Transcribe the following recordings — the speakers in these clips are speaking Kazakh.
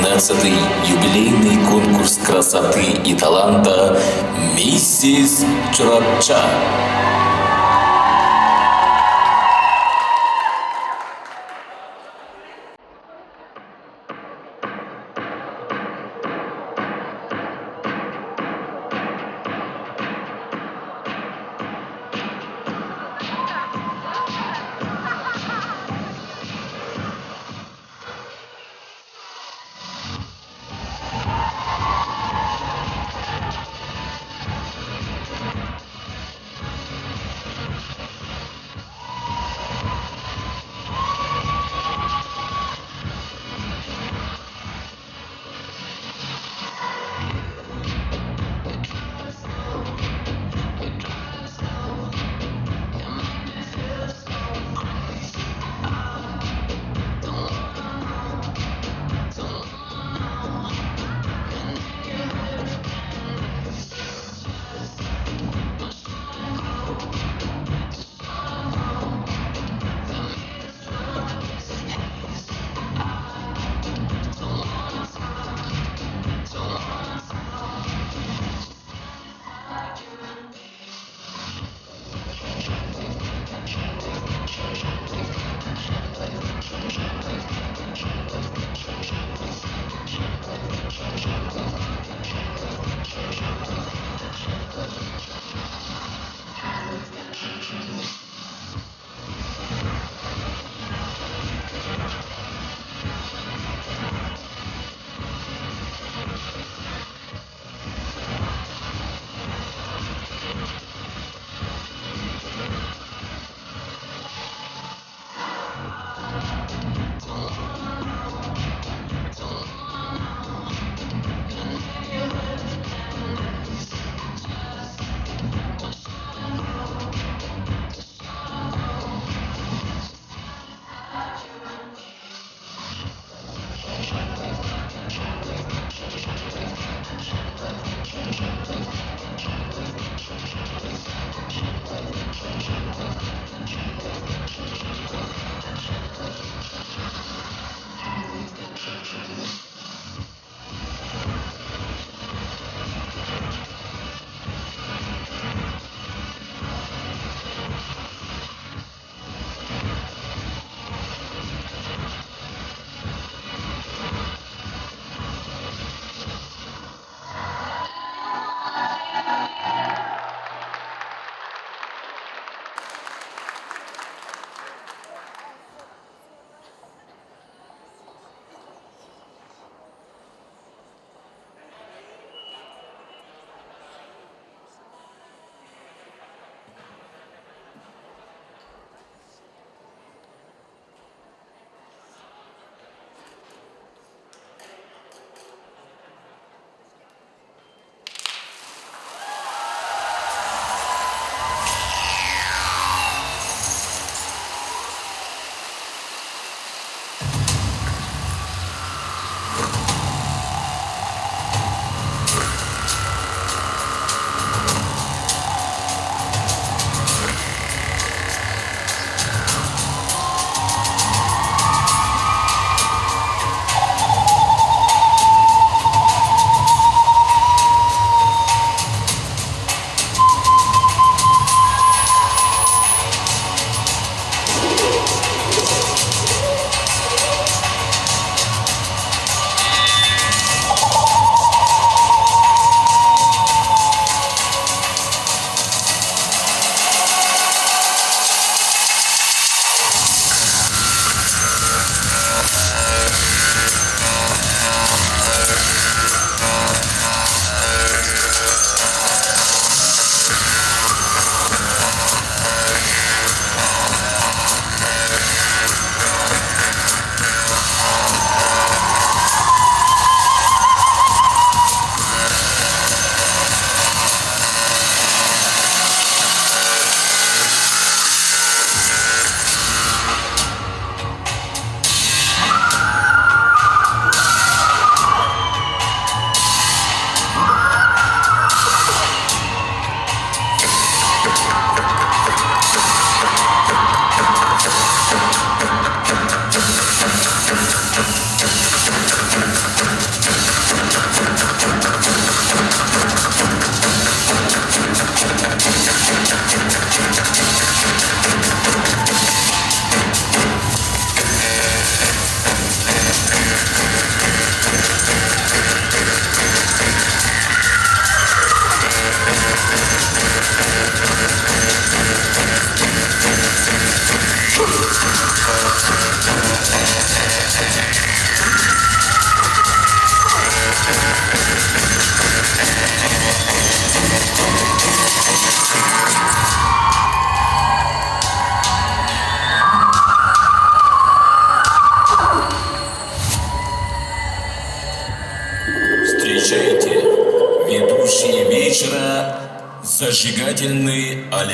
15-й юбилейный конкурс красоты и таланта «Миссис Чорапча».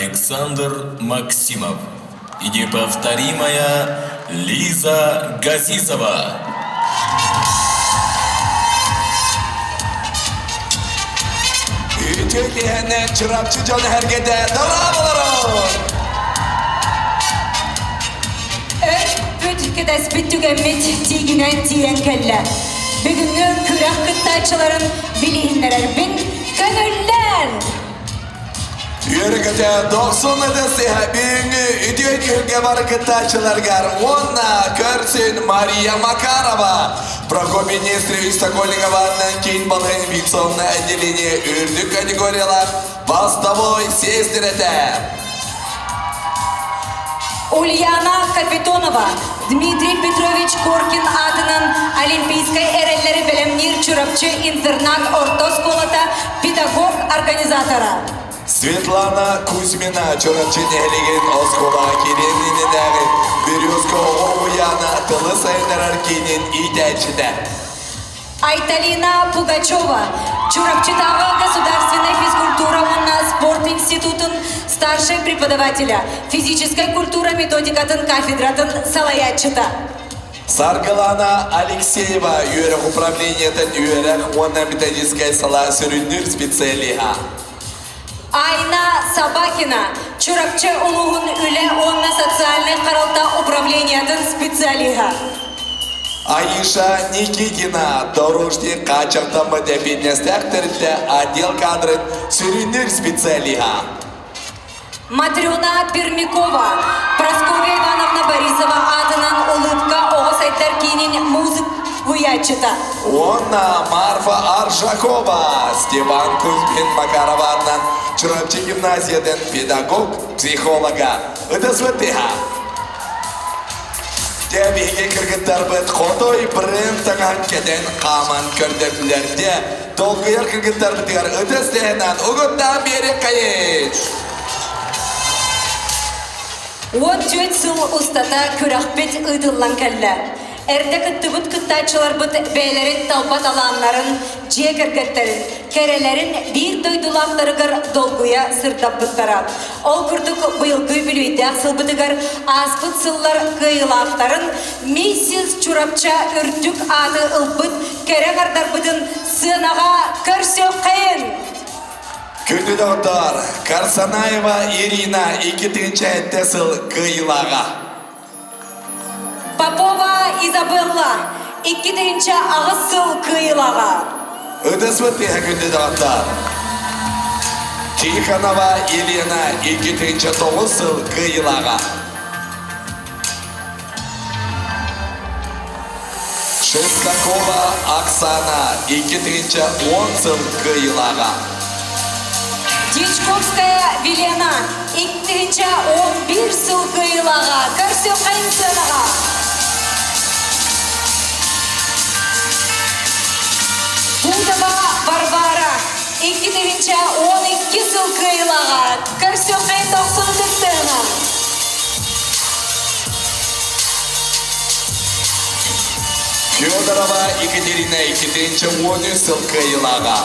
Александр Максимов и неповторимая Лиза Газизова. Ütüleyen çırapçı Can Hergede bravolar. Öt kıdas tükenmet tiginen tiyen kelle. Bugünkü kürak kıttaçıların bilinler bin gönüller. Yürgüte 90 edesi birini ütüleyen var kıttaçılar gar. Ona körsün Maria Makarova. Прокопий Днестрович Сокольникова кейін балғын битсонна отделение үрдік категориялар бастовой сестереті. Ульяна Капитонова, Дмитрий Петрович Коркин атынан Олимпийской эрелleri белемнир чурапчы интернат ортосколата педагог организатора. Светлана Кузьмина чурапчы нәлеген оскола керенінінәгі Березко Оуяна тылы сайындар кейінен итәчіді. Айталина Пугачева, чурапчытағы государственной физкультура спорт институтын старший преподавателя, физической культура методикатын кафедратын салаятчыта. Саргалана Алексеева, үйерік управлениетін үйерік, онна методическая сала сүріндір специалиха. Айна Собакина, чурапчы улуғын үлі онна социальный қаралта управлениятын специалиха. Аиша Никитина, дорожник качақтамы дәпенестәк түрінде отдел кадрын сүріндір специалиха. Матрена Пермякова, Прасковья Ивановна Борисова атынан улыбка оғыз айттар кейінен музык гуячыта. Онна Марфа Аршакова, Степан Кузьмин Макарованнан чурапчы гимназиядан педагог, психолога. Это святыха. Дәбеге кіргіттар бұд қотой бренд таңан кеден қаман көрдірлерде толғыяр кіргіттар бұдығар өтістігінен ұғыттан бері қайыш. Он жөт сыл ұстата күрақпет ұдылан кәлі. Әрді күттібіт күттачылар бұд бәйлерін талпат аланларын, жекіргеттерін, кәрелерін бір дойдулақтарығыр долгуя сыртап бұттара. Ол күрдік бұйылғы білуйді ақсыл бұдығыр аспыт сыллар қиылақтарын Миссис Чурапча үрдік ады ұлбыт кәрі қардар бұдын сынаға көрсе қайын. Күнді доктор Карсанаева Ирина 2-ші әттесіл қиылаға. Попова Изабелла 2-ші ағысыл қиылаға. Ыдысвыты күнді доктор. Тихонова Елена 2-ші 9-сыл қиылаға. Шестакова Оксана 2-ші 10-сыл қиылаға. Дичковская Велена 2-ші 11 сыл қиылаға. Көрсе қайын сынаға. Будова Варвара 2-ші 12 сыл қиылаға. Көрсе қайын 90 сынаға. Федорова Екатерина 2-ші 13 сыл қиылаға.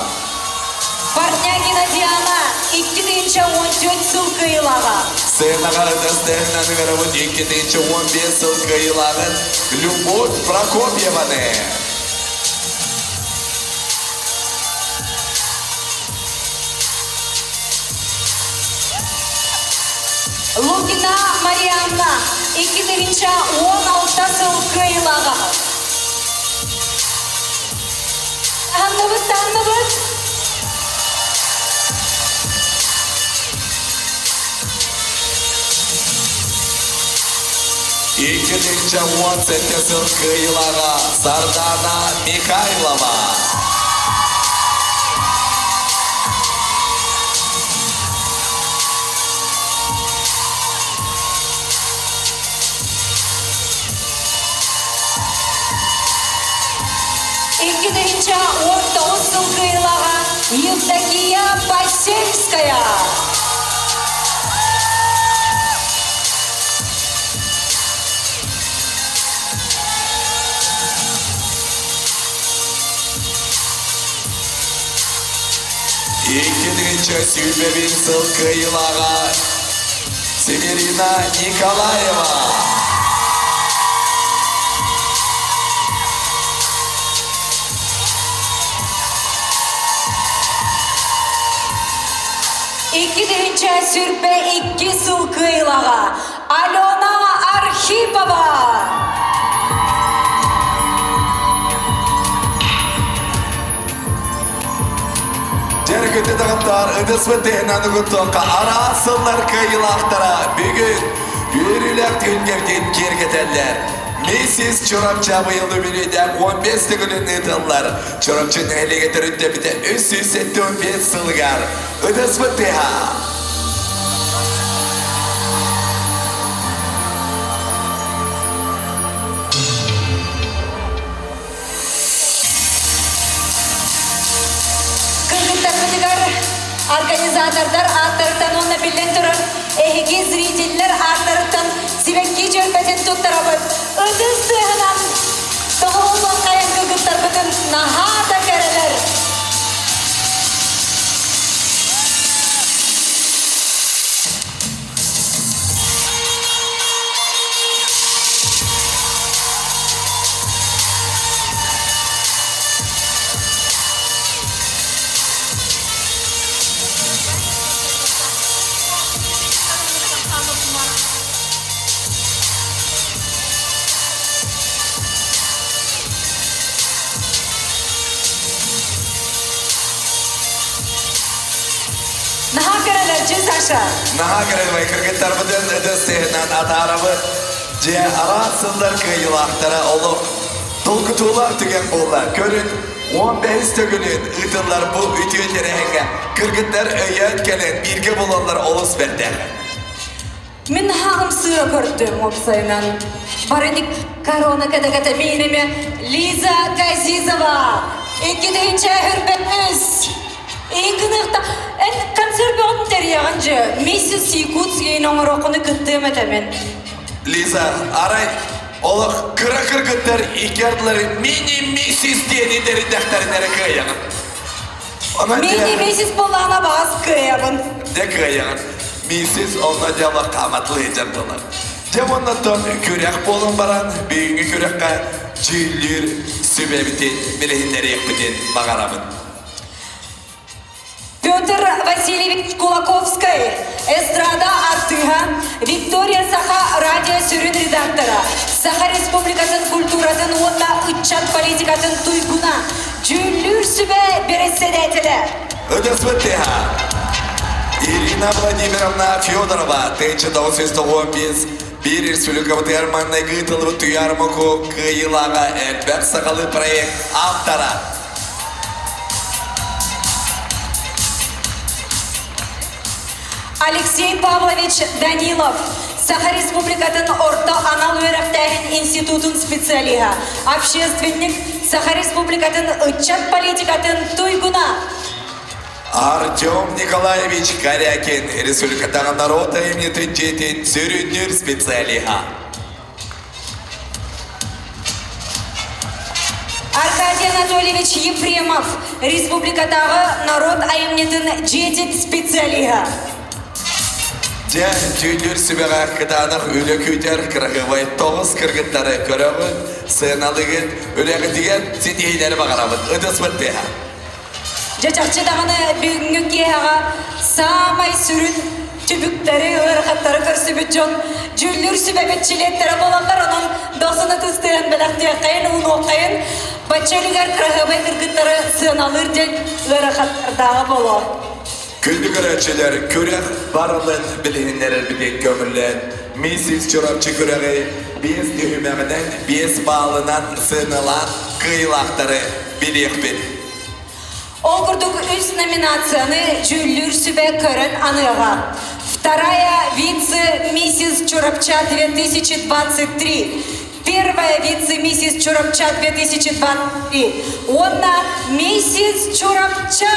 Портнягина Диана 2-ші 14 сыл қиылаға. Сынаға ыдыстығынан ғырывын 2-ші 15 сыл қиылағын Любовь Прокопьеваны. Лукина Марианна 2-ші 16 сыл қиылаға. Танныбыт. Екінші 17 сыл қиылаға Сардана Михайлова. Екінші 19 сыл қиылаға Евдокия Пасельская. Екінші сүйбебен сыл қиылаға Северина Николаева. İki deyince sürpe iki sılkıylağa Alona Arhipova. Jergüte dağıtlar, ödüsü tehnanı kutuqa, arasınlar kıyılaktara. Bugün yürüylek tüngevden kergetenler. Mrs. Çorapça bıyıldı biriden 15 günün ıdıllar. Çorapçının ehli getirinde biten 375 sılgar. Ödüsü teha. Organizatorlar artarıktan onunla bilen durur. Ehegi zrителler artarıktan sivekki cölbeten tuttarabın. Ödüz sığınan doğulun kayan kıgıtlar bütün naha da kereler. Naha kereler cins aşağı. Naha kırılmayı kırgıtlar bütün ödüs tehnan atarabı. Ce arasınlar kıyılaktara olup. Dolgutular tügen bolla. Körün 15 günün ıdıllar bu ütüyetlere henge. Kırgıtlar öyen gelen birge bulanlar olus bender. Мен хағым сыра көрдім опсайынан. Барыник корона кадагата бейнеме Лиза Газизова. Екі дейінше хүрбеміз. Екі нықта концерт болын терияғанжы. Миссис Якутскийін оңыр оқыны күттім әтемен. Liza, aray, oluk kıra kırgıtlar ikerdları mini misis diye niderin defterlere kıyağın. Мені миссис болағына бағас күйебін. Ne kıyağın? Misis onunla cevap kamatlayacak dolar. Cevonlattan kürek bolun baran, büyüğü kürekka cüllür sübebitin, bilehinleri yakbitin bağaramın. Петр Васильевич Кулаковский, эстрада артыга, Виктория Саха радио сүрін редактора, Саха Республикасын культурасын онда үтчат политикасын туйгуна, жүллүр сүбе береседетілі. Ödesmet ha. Irina Vladimirovna Fyodorova, 1915, bir Республика Терманна Гытылы Туярмаку Кыйылага Элбек Сакалы проект автора. Алексей Павлович Данилов, Саха Республикатын Орта Анал Верахтахин институтын специалига, общественник, Саха Республикатын үтчат политикатын туйгуна. Артем Николаевич Корякин, Республикатағы народа имени Тринчетин, сүрүнүр специалига. Аркадий Анатольевич Ефремов, Республикатағы народ айымнетін жетет специалига. Же жүлдүр сүбеға кытанық үлі күйтер кырғывай 9 кыргыттары көрігін, сыналығын, үлігі деген сетейлері бағарабын. Үдіс бұтты. Жачақчыдағыны бүгінгі кейаға самай сүрін түбіктері, ұрқаттары көрсібіт жон, жүлдүр сүбебетчилеттері боландар оның досыны түстірін біліқтер қайын, ұн оқайын, бачалығар кырғывай кыргыттары сыналыр ден ұрқаттардағы болу. Күлді көрәтшілер көрек барылын білігінлерер білген көмірлер. Миссис Çorapçı көрегі 5 düğümемінен 5 bağlınan сыналан кыйлақтары білек бет. Окурдук үз номинацияны жүллүр сүбе көрін аныға. Вторая вице-миссис Чорапча 2023. Первая вице-миссис Чорапча 2023. Онна миссис Чорапча.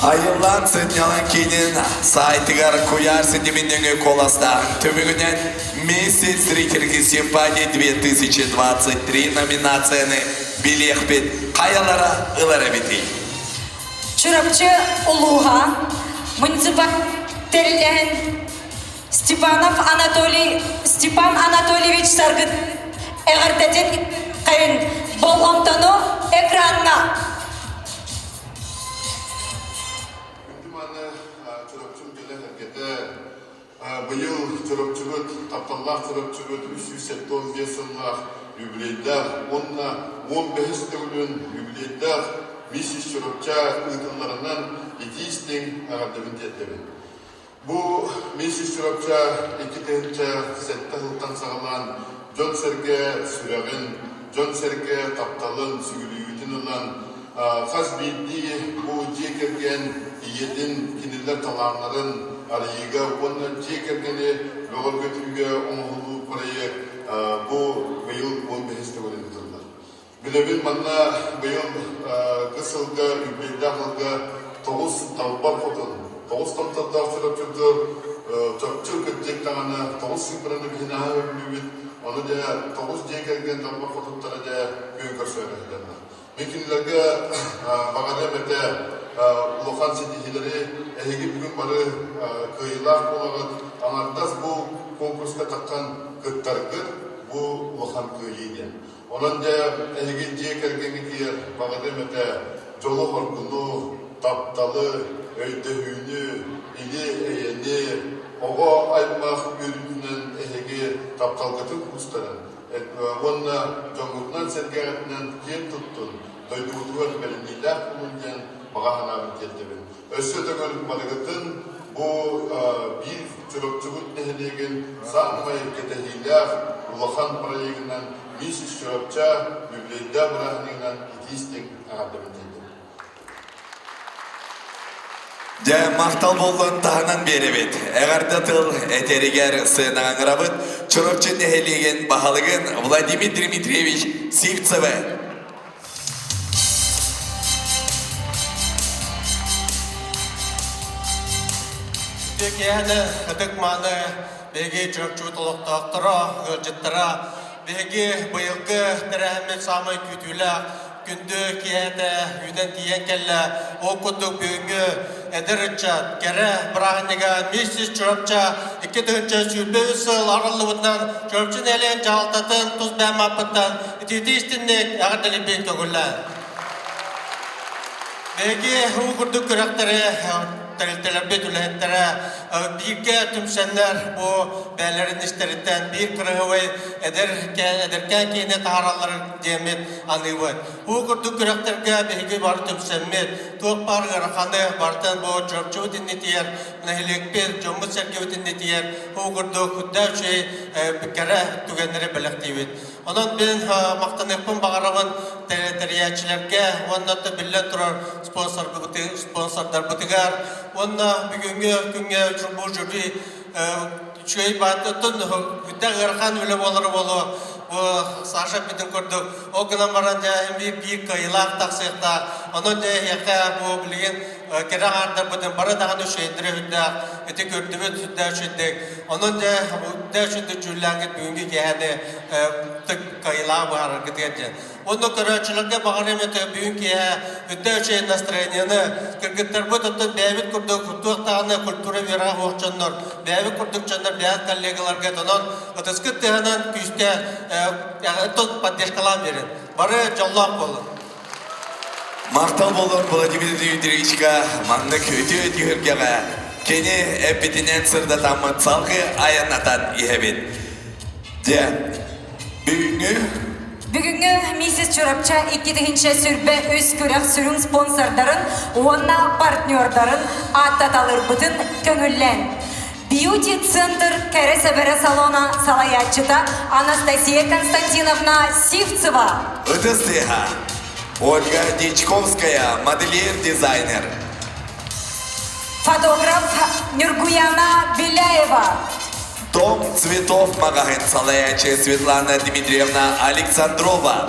Ayılan sınyalan kinin saytıgar kuyarsın diminden kolastağın tümügünden Mrs. Рикерги Симпатия 2023 номинацияны білек бет қаялара ылара беті. Чорапчы улуға муниципалитеттен Степан Анатольевич Саргыт әғірдетін қайын бұл омтану экранна. Быйыл чырыпчыгыт, тапталлах чырыпчыгыт 315 сыллах юбилейдах, онна 15 төгүлүн юбилейдах миссис чырыпча ыйтылларынан итистин агардыбын тетебин. Бу миссис чырыпча 2-сетте хылтан сағалан жон серге сүрәгін, жон серге тапталын сүгілүйітін ұлан қаз бейді бу жекерген иетін кинилер таланларын арыйга оны жекергені бөгөр көтүрүгө оңолуу проект бу быйыл 15 төгүлүн кытылды. Билебин манна быйыл кысылга юбилейда кылга 9 талбар фотон, 9 тамталда чырып жүрдү, чөпчүр көттектаганы 9 сыпыраны бинаа өбүлүбүт, оны да 9 жекерген талбар фототтары да күйін көрсөйдү. Мекинлерге багадемете улахан сетихилери эһиги бүгүн бары кыйлар болагыт аңардас бу конкурска таккан кыттаргыр бу улахан кыйыйден. Онан да эһиги жекергени киер багадемете жолу хоркуну, тапталы, өйдөһүүнү, или эйени, ого аймак үрүнүнөн эһиги тапталгытын кустарын. Онна жоңгутнан сергеретинен кем туттун, дойдуутугар белинилах булунден бағанабын келдебін. Өсі төгілік балығытын бұл бір чүріпчүгіт нәхелеген саңмай кетехилер улахан проектінен миссис чүріпча бүблейді бұрағыныңнан итистік ағадымын келді. Де мақтал болған тағынан беребет. Әғарда тыл әтерігер сыйнаған ғырабыт чүріпчі нәхелеген бағалығын Владимир Дмитриевич Сивцеве. Бегені үдік-маны беге жүріп-жүртіліктақтыра, ғылжыттыра, беге бұйылғы тірәхімет самай күтілі, күнді кияді, үйден киен кәлі, ол күттік бүйінгі әдірітчат, кәрі бірағынеға миссис жүріпча, 2-сүрбе үсіл арылуыдынан жүріпчін әлен жалтатын, тұз бәм апыттан, итетістіннек әғырділі бен көгілі. Беге ұғырды күректері, тәрілтелербе түләттері, бірге түмсәнлер бұл бәлерін істеріттен бір кірігіуі әдіркен кейіне тағаралары демет анығыуы. Бұл күрді күректерге беге бар түмсәнмет, тоқ бар ғырқаны бартын бұл жұрпчы өтіндетер, нәхілекпен жомғы сәрге өтіндетер, бұл күрді күдді үшей кәрі түгенлері біліктейвет. Onun ben maqtanıqpın bağırağın teriyatçilerge, ondan da billen turar sponsorlar bıtıgar. Ondan bugünkü bu jüri şey batıtın güdde gırkan öyle olur. Bu Saşa bidin gördük. O günden baranda bir kayılak taksıqta. Onun da yaka bu bilgin kere ağırda bıdın barı dağını şeydire hüdde. Eti gördüğümüz hüdde şüddek. Onun da hüdde şüddü cüllangit bugünkü gehani tık kayılağı bu hareket edecek. Onu kırıçılıkta bağırım eti bugünkü hüdde şey настроениyanı kırgıtlar bu tutun beyvit kurduk hüddük dağını kulturu veren hoşçunlar. Beyvit kurduk çanlar beyat kollegalar get onun öteskit dağının küste tut поддержкалан verin. Barı jolloq bolun. Мақтал болын Владимир Дмитриевичка маңдық өте-өте кені әпетінен сырда тамын салғы аянатан ехебет. Де, Бүгінгі миссис Чурапча 2-ші сүрбе өз көрек сүрін спонсордарын, онна партнердарын аттаталыр бұтын көңіллен. Бьюти-центр кәрі сәбірі салона салаятчыта Анастасия Константиновна Сивцева. Ыдыстыға Ольга Дичковская, модельер-дизайнер. Фотограф Нюргуяна Беляева. Дом цветов магазин салаячы Светлана Дмитриевна Александрова.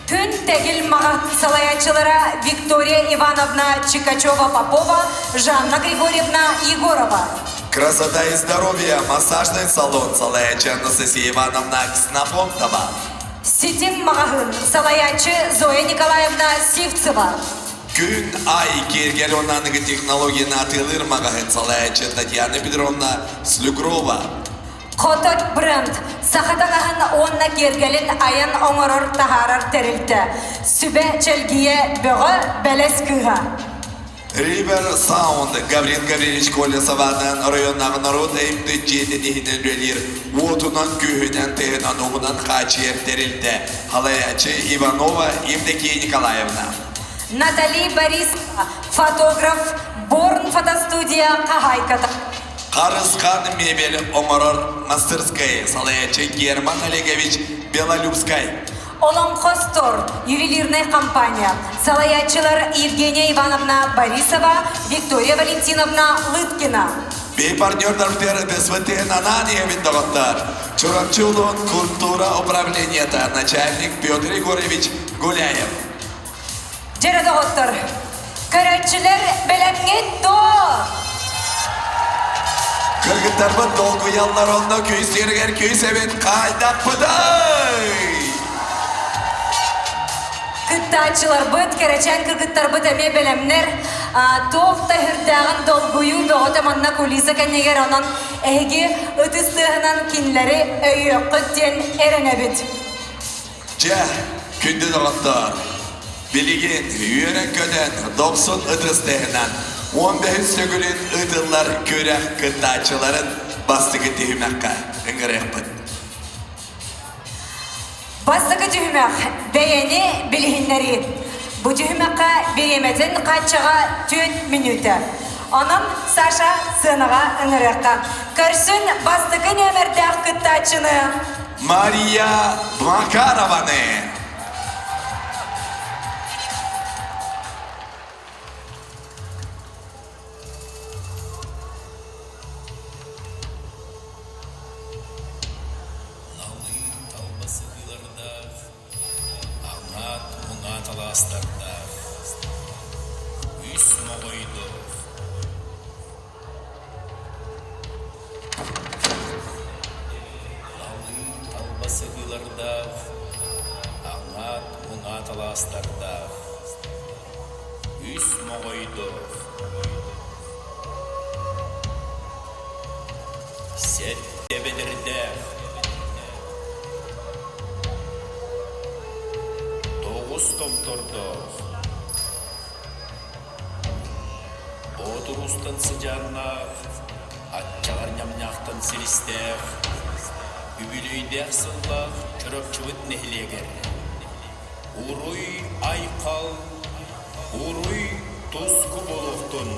Күн тәгіл мағат салаячылара Виктория Ивановна Чикачева-Попова, Жанна Григорьевна Егорова. Красота и здоровье, массажный салон салаячы Анастасия Ивановна Кснапонтова. Сетим магазин салаячы Зоя Николаевна Сивцева. Gün ay gergel onanıgı teknologiyani atılır mağahın salayacı Tatyana Petrovna Slugrova. Kotot brand, sahadanahın onna gergelin ayın oңорор taharar terildi. Sübe çelgiye böğü beles kıha. River Sound, Gavril Gavrilovich Kolesova'nın rayonnağı narod eğimde cededihinin rölir. Otunun gühüden tığınan oğunan kaçıyer terildi. Halayacı Ivanova Evdokия Nikolaevna. Натали Борисова, фотограф, Борн фотостудия Кахайката. Karıskan mebel oңорор мастерская salayacı German Олегович Белолюбскай. Олонхостор, ювелирная компания. Салаячылар Евгения Ивановна Борисова, Виктория Валентиновна Лыткина. Бей партнердар в СВТ Нанания Виндоготтар. Чурапчулун культура управления начальник Петр Егорович Гуляев. Жарадоғыттыр. Көрәтшілер беләңгетто. Kırgıtlarımı dolgu yanlar onda köyseriger köysebet kaydak bıday. Кыттачылар быт, кәрәчән кыргыттар быт әме беләмнер. Тоқта хырдағын долгую бөғыта манна кулиса кәнегер онан әйге ұтыстығынан кинлері өйі қыттен әрінәбет. Ceh, kündü doğatlar. Biligin, yürek köden, 90 ıtыстığından 15 sögülün ıtıllar körek kıttaçıların bastığı tühümekka. Ingırık bıt. Bastıqı tühümәк бәйәне біліхінлері. Бұ тühümәкка береметін қатшыға 4 минуты. Onun Саша сыныға ыңырыққа. Көрсін бастықы нөмірдәқ кыттачыны. Maria Makarova'nı. Oturustan sıcağına, atçağar nyamnyaqtan siristek, übülüydek sıldak, çörök çıvıt nehleger. Uruy aykal, uruy tuzku boluktun.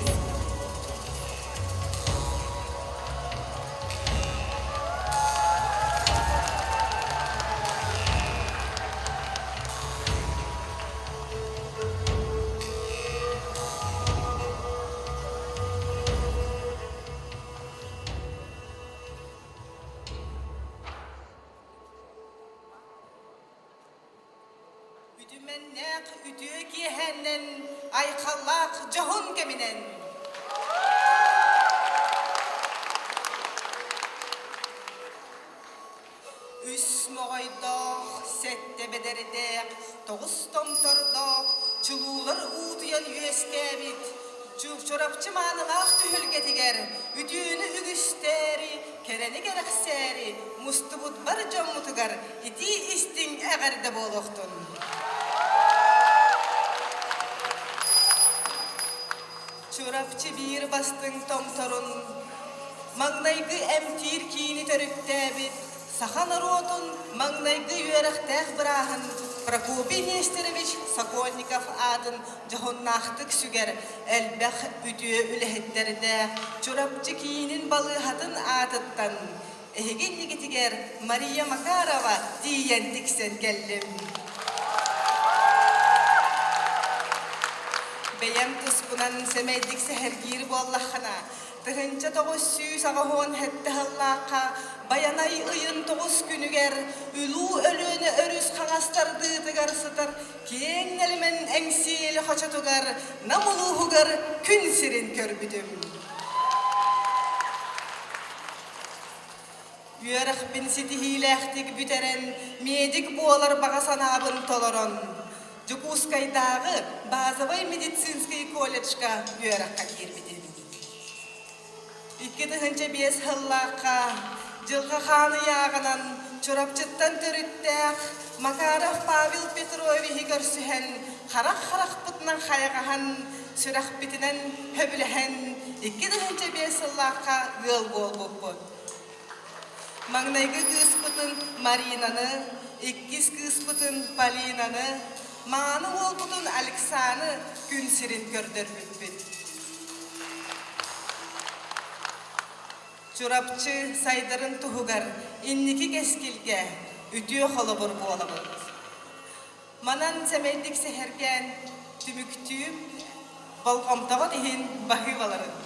Üdümennek üdüğü giyehennen, aykallak cahun geminen. Üs moğaydoq, sette bederdek, toğuz tomtordoq, çulular uğduyan yüeskebit, çorapçı manılaq tühülgetiger, üdüğünü ügüsteri, kereni gerekseri, mustubut bar cammutugar, iti istin eğerde boluqtun. Çorapçı bir bastın tomtorun, mağnaygı emtir kini törüktebit, sahan arotun mağnaygı yörəxtəq bırahın, Prokopi Nesterovich Sokolnikov adın cahonnaqtık süger, elbəq üdüğü ülehetlərdə, çorapçı kinin balı hatın atıttan, ehegin yigitiger Maria Makarova diyentiksen geldim. Beyem tuskunan semeydik sehergir bu Allah'ına. Tıhınca toğuz süs ağahon hette hallaka. Bayanay ıyın toğuz günüger. Ülü ölüne örüs kanastardığıdı garsıdır. Kien elimen engsiyeli hoçatugar. Namuluhugar kün sirin körbüdüm. Yörek bin siti hilektik büteren. Medik boğalar bağa sanabın toloron. Жукускайдағы базовый медицинский колледжға үйераққа кербеден. 2005 жыллаққа жылға қаны яғынан чорапчыттан төріттәқ Макаров Павел Петрович көрсіген қарақ-қарақ бұтынан қайғаған сүрақ бітінен хөбіліген 2005 жыллаққа ғыл бол бұппы. Маңнайғы кыз бұтын Маринаны, 2 кыз бұтын Полинаны, маңаны ол бұтын Алексаны күн сирин көрдір бүтпіт. Çorapçı saydırın tuhugar, inniki keskilge, ütüyor kolobur boğalabır. Manan semeydik seherken tümüktüyüp, balkomtağa dihin bahi vaların.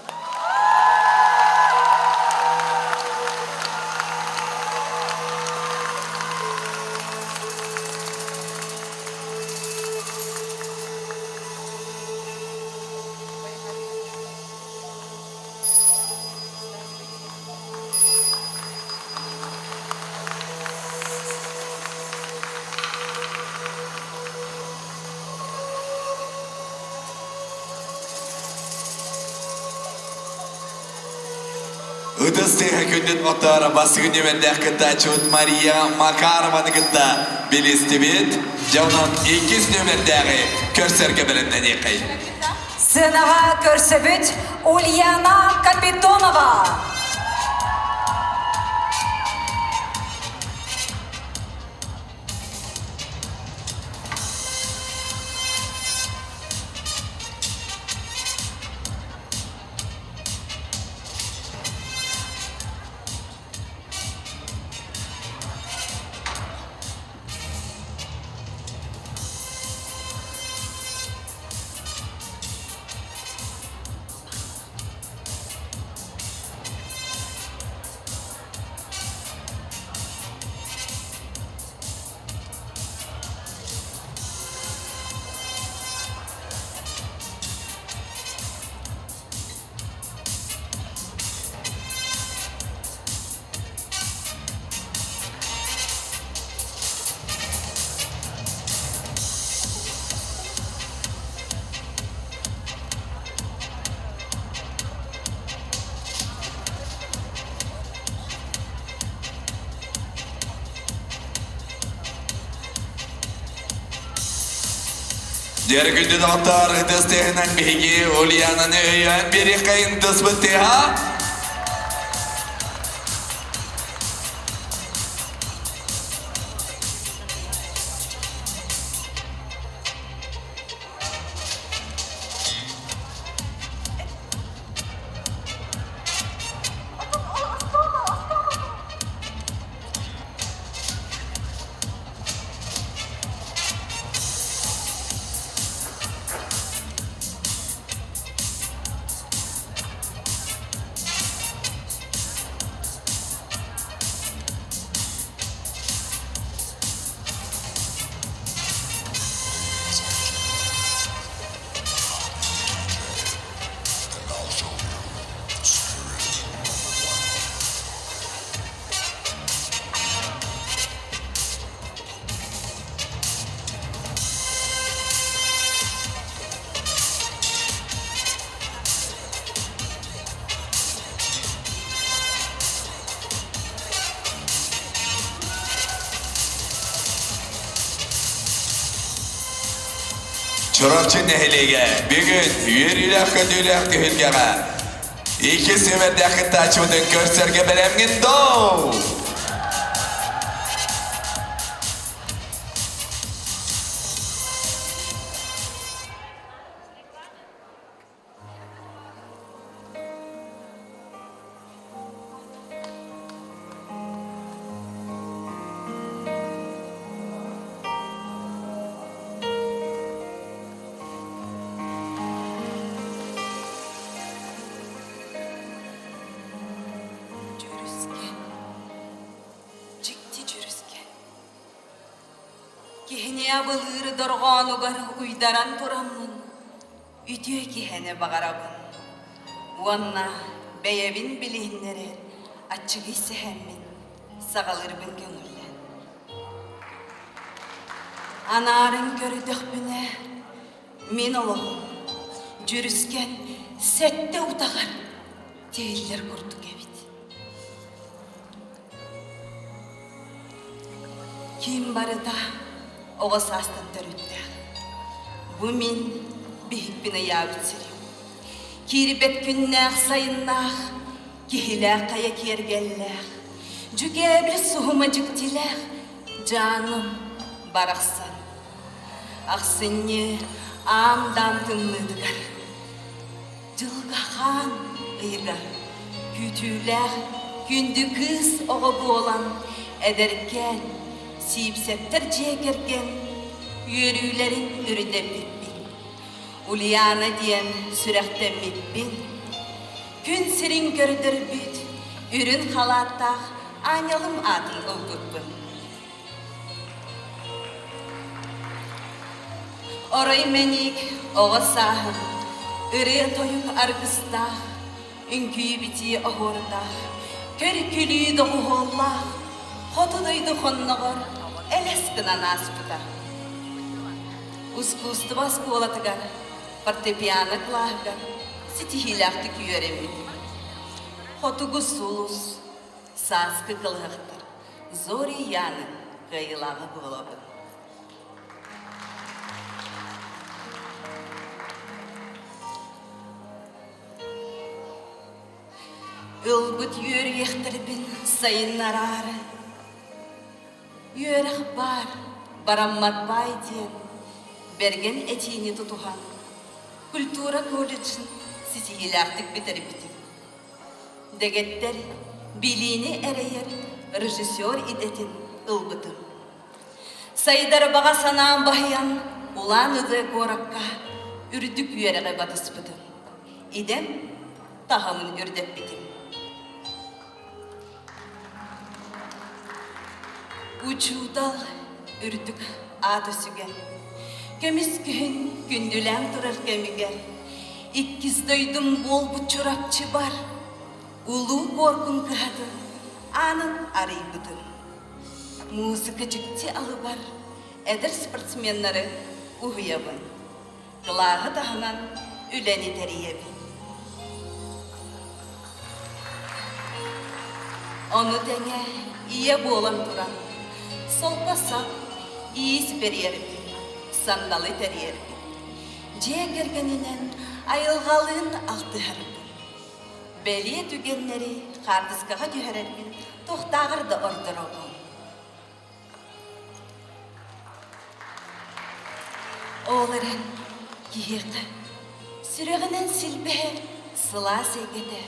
Ыдыстыға күндін отары басы күнеменді қыта чуыт Мария Макарованы қыта білесті бет, жауынан 2 нөмірдегі көрсерге білімден еқай. Сынаға көрсөбүт Ульяна Капитонова. Diğer günde doktor desteğinden bilgi Ulya'nın öğün bir kayın dıspıttı ha? Çorapçı nehliğe, bugün yürüyülük ödülük dühülgeğe. 2 nömerdeki taçımdın görserge belemgin doğ. Кихине былыры дорғанугар уйдаран тураммын, үтіе кихene бағарабын. Уанна бәйәбін білігінлері атчығы сәхәммен сағалырбын көңілі. Anarın görüdük büne, min oğlum, jürüsken sette utağar, değiller kurduk evit. Kim barı da oğa sastan törütte. Bu min bihik bine yavit siriyum. Kiribet günnäh sayınnäh, kihilä kaya kergelläh. Jügebli suhumacık diläh, canım baraqsan. Aqsınny amdan tımlıdıgar. Jılgahan ıyga, kütüläh kündü kız oğa bolan, ederken, sipsepter jekergen, yörülerin ürüde bitbin. Ulyana diyen sürekte mitbin. Gün sirin gördür büt, ürün halattah, anyalım adın ılgıtbın. Orayı menik, oğa sahım, ırıya toyuk argıstah, ünküyü biti ahordах, körkülüyü doğu hollah, hotudaydı honnağır, eleskina naspıda. Uskustu baskı olatıgar, fortepiano klahgar, sitihilakti küyöremit. Hotugu sulus, saskı kılhıktır, zori yanı kıyılağı bulabın. Ülgüt yürüyektirbin sayın nararı. Yörek bar, barammat bay diyen, bergen etiğini tutuhan. Kultura kollejin sitihilaktik bitirbitim. Degetter, biliğini ereyer, rejisör idetin ılgıtım. Sayıdar bağa sanağın bahiyan, ulan ıdı korakka, ürdük yörege batıspıdım. İdem, tahamın ürdep bitim. Uçudal ürdük adı sügen. Kömis gün gündülen durur kemiger. İkkiz duydum bol bu çorapçı bar. Ulu korkun kıhadı, anın arıybıdın. Muzikacıkçı alıbar, eder sportsmenleri uhuyabın. Kılağı dahanan üleni deriyebin. Onu denge iye boğulan duran. Solpasa iyi siper yeribin, sandalı ter yeribin. Ciye gergeninen ayılgalığın altı haribin. Beliye tügenleri kardiskağa düheribin, tohtağır da ordurabın. Oğların giyiqi, süreğinen silbeher, sıla segede,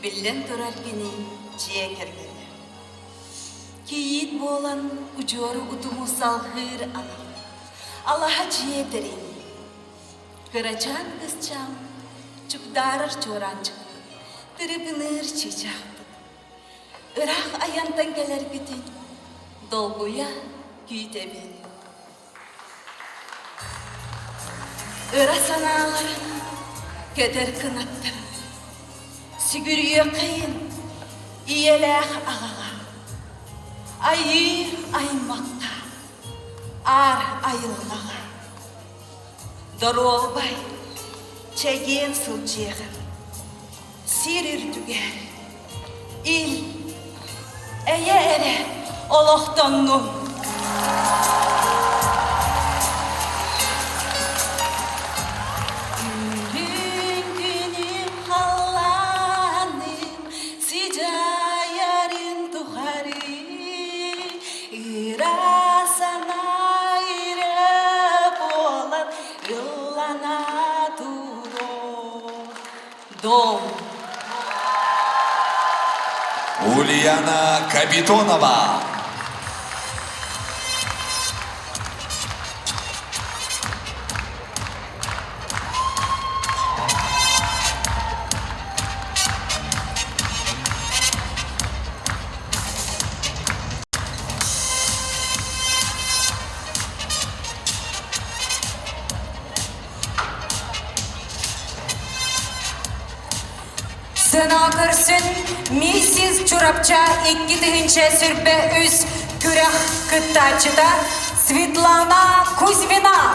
billen durar genin ciye gergeni. Kiyit boğulan ucuarı utumu salgır anam. Allah'a ciye derin. Kıraçan kızcam, çukdarır çoran çıktı. Tırıpınır çiçaktı. Irak ayantan geler gidin. Dolguya güydebin. Ira sanaların keder kınattır. Sigürüye kıyın, iyelek ağağa. Ayır aymakka, ar ayılgağa. Dorobay, çegen sılcığın, sirir düger. İl, eye ere, oloqtonnum. Дом. Ульяна Капитонова. Sına kırsın, Mrs. Çorapça iki tığınca sürbe üz kürah kıttaçıda Светлана Кузьмина.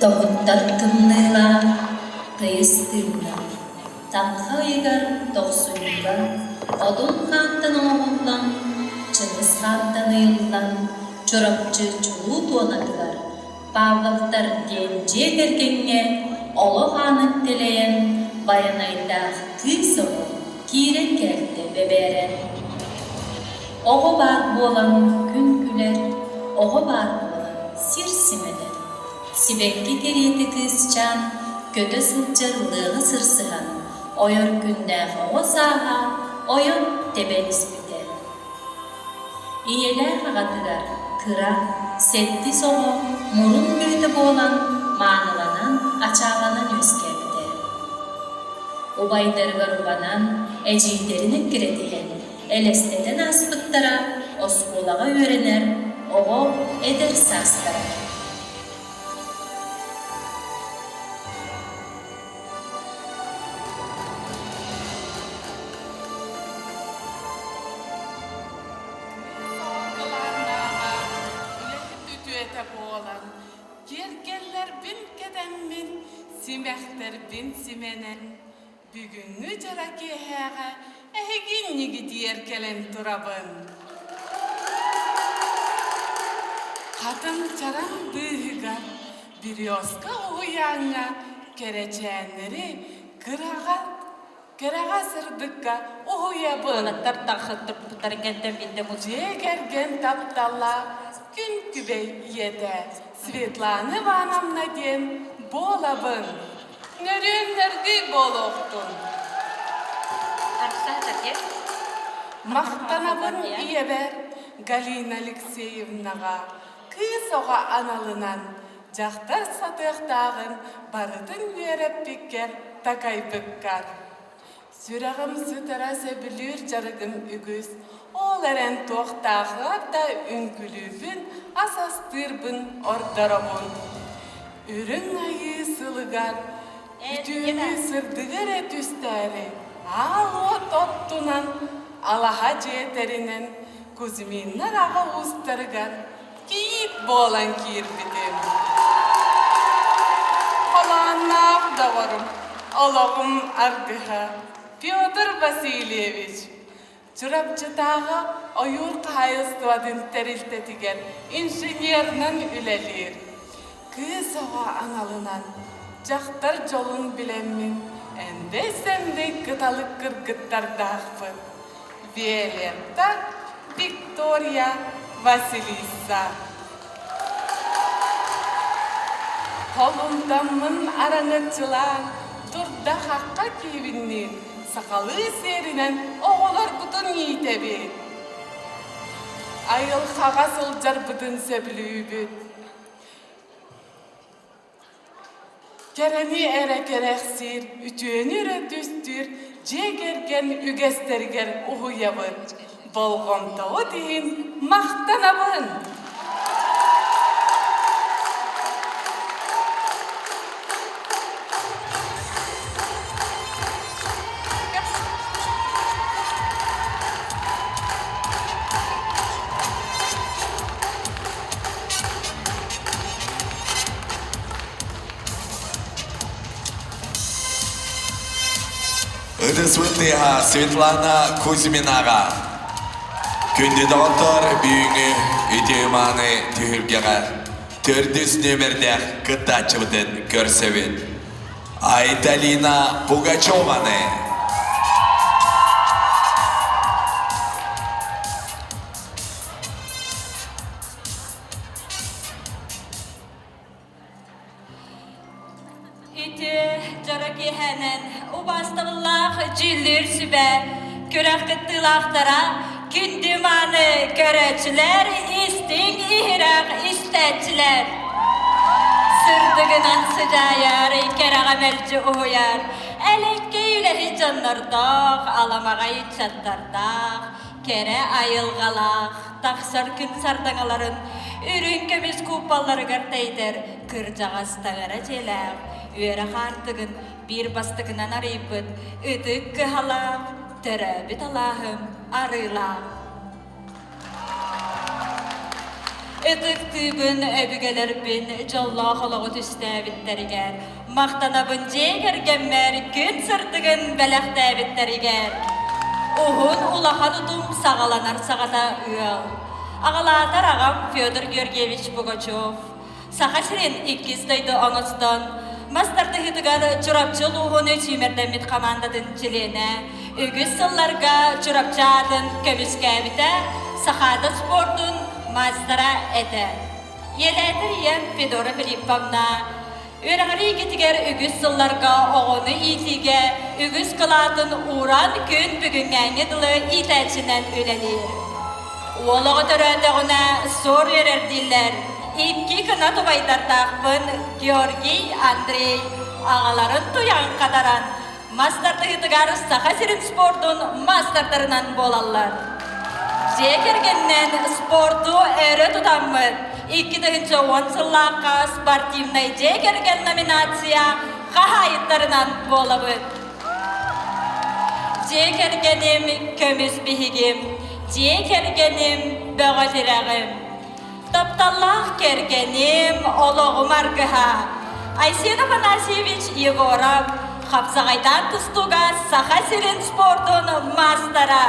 Tohuttattımnıyla kıyıstığımda Takha egar toksuyla Odun kantan oğullan Çıngız kantan yıllan Çorapçı çuğu donadılar Pavlovtar gence gergenge Olu hanık dileyen Bayanayda kız oğul Kire geldi beberen Oğu bar bolan gün güler Oğu bar bolan sir simeder Sibekki geriyeti kızcan, kötü sılcırlığı sırsıhan, oyor günde o saha, oyor tebeniz biter. İyeler ağatıgar, kıra, setti soğu, murun büyütü boğulan, manılanan, açağlanan yüzke biter. Ubaydarıgar ubanan, eciğlerini kiretilen, elesteden aspıttara, oskulağa öğrener, oğu eder sastara. Gergeller bin kedemmin, simekter bin simenen, bugünkü jaraki heğe, eheginni gidiyer kelen turabın. Kadın çaran bıhıga, bir yoska uyanga, kereçenleri kırağa sırdıkka uyabın. Anahtar takıttır tutarken bildim o Gergen taptalla, gün kübey yede, Svetlana vanamna den bolabın. Nörünlerdi boloktun. Maqtanabın iyeber Galina Alexeyevnaga, kız oğa analınan, Jaqtar satıqtağın barıdın verip pikker takay bükkar. Sürağım sıtıra sebilür jarıgın ügüz, ol eren toqtağlar da ünkülübün, asastırbın ordarabın. Ürün ayı sılıgar, ütüğünü sırdıgar et üsteri, al ot ottunan, alaha ceterinen, Kuzminler ağa ustarıgar, kiyit boğulan kirbidim. Olanlar da varım, Allah'ım argıha, Pyotr Vasilyevich. Çırapçı tağı oyur kayıstıvadın teriltetigen, inженернан ülelir. Kız oğa analınan, Jaqtar jolun bilemmin, endesende kıtalık kırgıttar dağfı. Violetta Victoria Vasilisa. Kolundamın arangıçılar, durda haqqa kebinnin, sakalı serinen oğular butun yitebi. Ayıl hağa sılcar butun söblübüt. Kereni ere kereksir, ütüönüre düstür, jegergen ügesterger uhuyabın. Bolğomda o deyin, maqtanabın. Ыдысвытыға Светлана Кузьминаға. Күнді доғылтыр бүйіңі үтеуманы түйіргеға. Төрдіс нөмірді кытачывыдын көрсевін. Айталина Пугачеваны. Jaraki henen, ubastığıllah cillür sübe, körək kıttılaqtara, gündümanı görəçilər, istin ihraq istəçilər. Sırdıgınan sıcayar, keramelci uyar. Elekkeyle canlardaq, alamağayı çatlardaq. Kere ayılgalaq, taksar gün sardangaların. Ürün kömüz kupalları gartaydır, kırcağastağara celaq. Üyere hartıgın, bir bastıgınan arayıpıt. Üdük kıhalaq, terabit Allah'ım, arılaq. Etıktığın öbügeler bin jalla halağı tüstäbitteriger. Maqtanabın jeger gemmer gün sırtıgın belaqtäbitteriger. Uhun ulahan utum sağalanar sağata üyal. Ağalatar ağam Fyodor Georgievich Pugachev. Sahaşirin ikkistaydı oňusdan. Mastarda hitigar çurapçıl uhunu çimerden komandadın çilene. Ügüs sıllarga çurapçadın kömüskäbite. Sahada sportun mastara ete. Yeledir yem Fedora Filippovna. Öğrenci getiger ügüs sıllarga oğunu itige, ügüs kılatın uğran gün bugünden yıdılı iteçinden ülelir. Oğluğu töröndüğüne sor verir diller. İki kına tubaytar takpın Georgi, Andrei, ağaların tuyan kadaran. Mastarda hitigar Sahasirin sportun mastarlarından bolallar. Jekergenden sportu ere tutanmır. 2010 yıllığa sportivnay Jekergen nominatsiya kahayitlarından bolabır. Jekergenim kömüs bihigim, Jekergenim böğadirağım. Taptallah kergenim oloğum argıha. Aysen Afanasiyevich Yegorov, Hapsagaydan tustuga Sahasirin sportun mastara.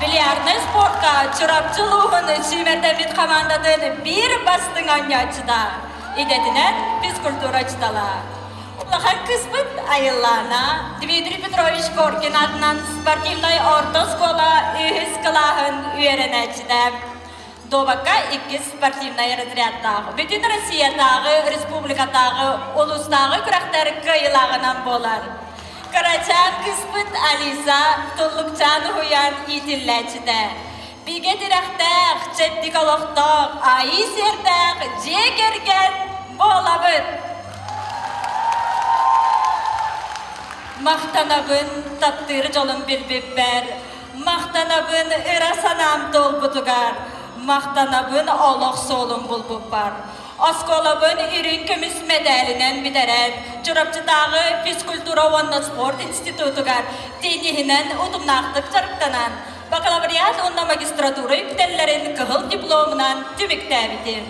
Bilyarnı sportka çırapçılığın sümerden komandadın bir bastın anyaçıda. İdetinen fizkulturaçıdala. Ulahan kısmın ayıllana Dmitri Petrovich Gorkin adından sportivnay orta skola ühüs kılahın üyereneçide. Dobakka iki sportivnay retriyattağı. Bütün Rusiyaдағы, Respublikadağı, Ulusdağı kıraktari kıyılağınan bolar. Karaçan kısmıt Alisa, tullukçan huyan itilleçide. Bige direktaq, çettik aloqtaq, ayı serdaq, jekergen bolabıt. Maqtanabın taptır jolun bilbipper, maqtanabın ırasanam dolbutugar, maqtanabın oloq solun bulbupar. Askolabın ürün kömüs medalinen bideren, çorapçıdağı Fizkultura Vanda Sport Institutugar, tenihinen udumnaqtık çarıktanan, bakalavriyat onda magistratura yüktellerin kıhıl diplomunan tümüktäbiti.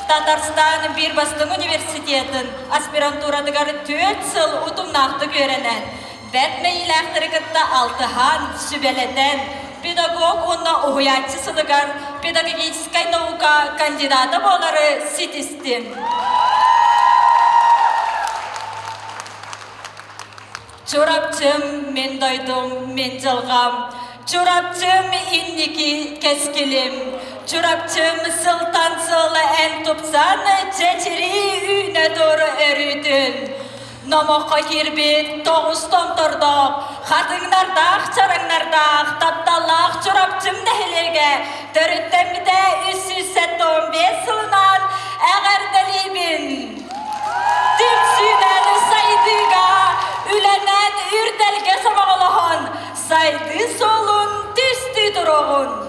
Tatarstan bir bastım üniversitetin aspiranturadıgar 4 yıl udumnaqtık öğrenen, Betme ilahtırıkıtta altıhan sübeleten, pedagog onna ohuyatçısıdıgar, pedagogическая наука kandidata boları sitistim. Çorapçım men doydum, men jalgam. Çorapçım inniki keskilim. Çorapçım sıltansıl en tupsan, çeçiri üne doğru örüdün. Namoqqa kirbet, toğuz tomtordaq, xatыңнардaq, çarаңнардaq, taptallaq, çorapçım nehilerge, törütten bide 375 yılından əğerdelibin. Tümsünen saydıga, ülenen ürdelge samağılağın, saydı solun, tüstü duruğun.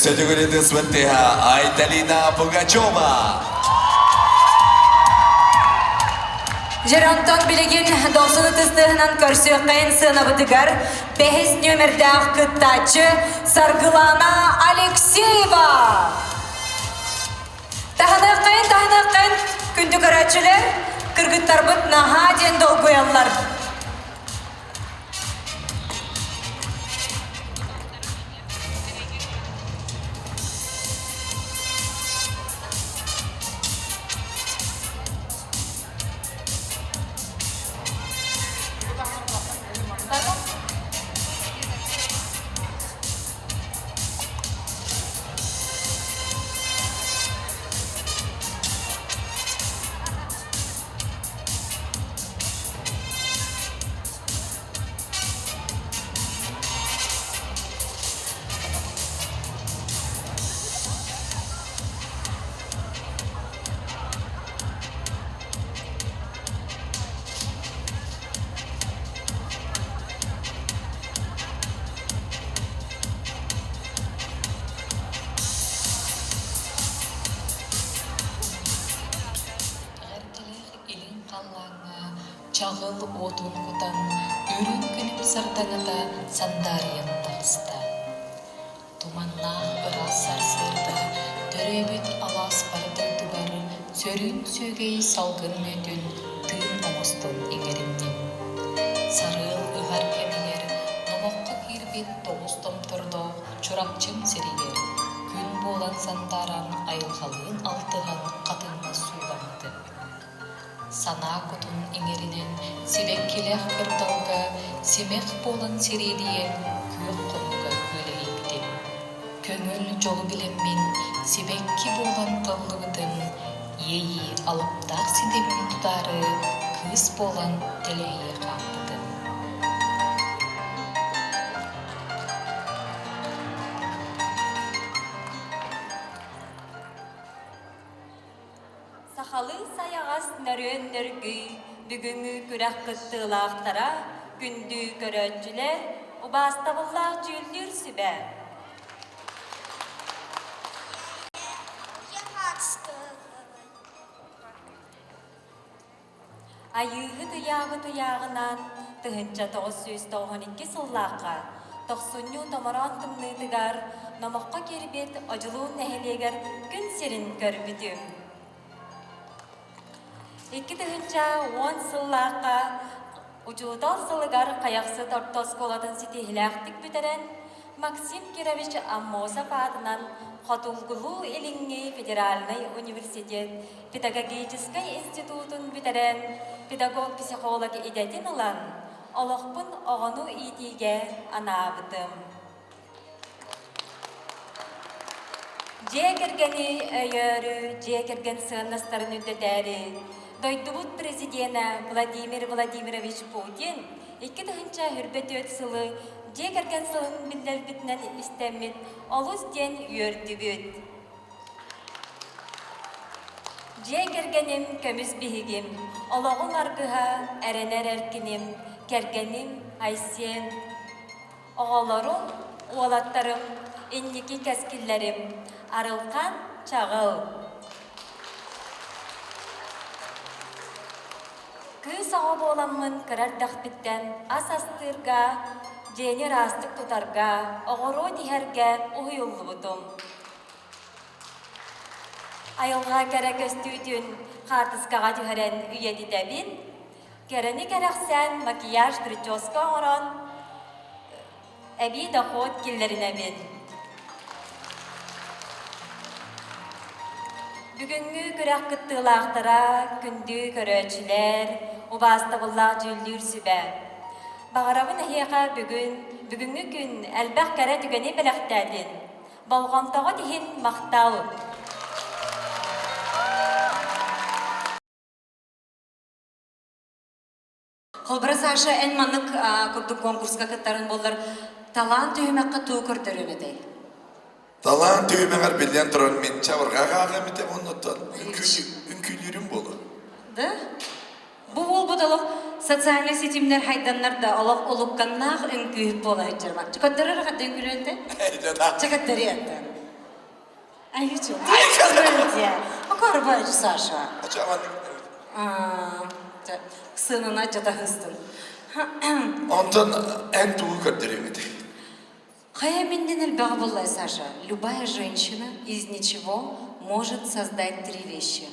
Сёння святыга Айталина Пугачева. Jeronton biligin doksunu tыстığынан körsüqen sınavıdıgar 5 nömerdağ kıttaçı Sargılana Alekseyeva. Tahanıqen, kündü karaçılar, kırgıttar bıt naha den dolguyallar. чағыл отун кутан, үрін күніп сырданада сандариян тағыста. Туманнақ ырас сарсырда, төребіт алас барды тугар, сөрін сөгей салгын өтін, тыын омостун еңерімнен. Сарыл ыгар кемеңер, номоққа кирбет тоғыстом тұрдоқ, чуракчым сиригер. Күн болан сандаран, айылғалығын алтыған қатынма суғанды. Сана кутун еңерінен, сибек келеқ кырдауға, семеқ болан сиридиен, күйік құнуға көлейіктен. Көңіл жолу білеммен, себекки болан тыллығыдын, ейі алыптақ сидемін тұдары, кыз болан тілейі қамдыдын. Сахалы саяғас нөрөн нөргү, бүгүнгү күрәк кыттылақтара, күндү көрөтчүлер, убастабыллах жүлдүр сүбә. Айыгы туяғынан тыһынча 992 сыллаққа, 90 томаран тымнытыгар, намаққа кербет ажылуын нәхелегер күн серін көрбітім. 2 тыһынча 10 сыллаққа, ұжудал сылыгар қаяқсы тортос колатын сетихіләқтік бүтерен, Максим Кирович Аммосов адынан Хотулгулу Илиңги Федеральный университет Педагогический институтын бүтерен педагог-психолог идетін ұлан, олықпын оғыну итиге анабытым. Жекергені өйөрі, жекерген сығыныстарын үддетәрі, Дойдубут президена Владимир Владимирович Путин 2 тыһынча хүрбет өт сылы жекерген сылын билдер битнен истемит олус ден үйөрдүбүт. Жекергеним көмүс бихигим, ологун аргыха әренер эркиним, кергеним айсен. Оголорум, уолаттарым, инники кәскиллерим, арылқан чағыл. Кыз ағы боламын кырардақ біттен ас астырға, жені растық тұтарға, оғыру дихерге ұйылы бұдым. Айылға кәрі көстүйдін қартысқаға түхәрен үйеті дәбін, кәріні кәріқсән макияж прическа оран, әбі доход келдерін әбін. Бүгінгі күрәк күттілақтыра күнді көрөчілер, убастабыллақ жүлдүр сүбә. Бағарабын әйеға бүгінгі күн әлбәқ кәрі түгені біліқтәдін. Балғантағы дейін мақтау. Холбырас аша ән манық күрдік конкурсқа кыттарын болдар талант үймәққа туу көрдірін едей. Талан түймеңер білден тұрын мен чавырға қағамете оннаттан үнкүйлерім болу. Да? Бұл ол бұдалық социальный сетимдер хайданларда олық олыққаннақ үнкүйіп бола өттермақ. Чекаттары рақатты үнкүйлерді? Чекаттары ятты. Айычу. Айычу. Макарбайчу Саша. Ачаманның. Сынына жата хыстын. Онтан ән туы көрдірем еді. Хая минден эльбага боллай, Саша. Любая женщина из ничего может создать 3 вещи.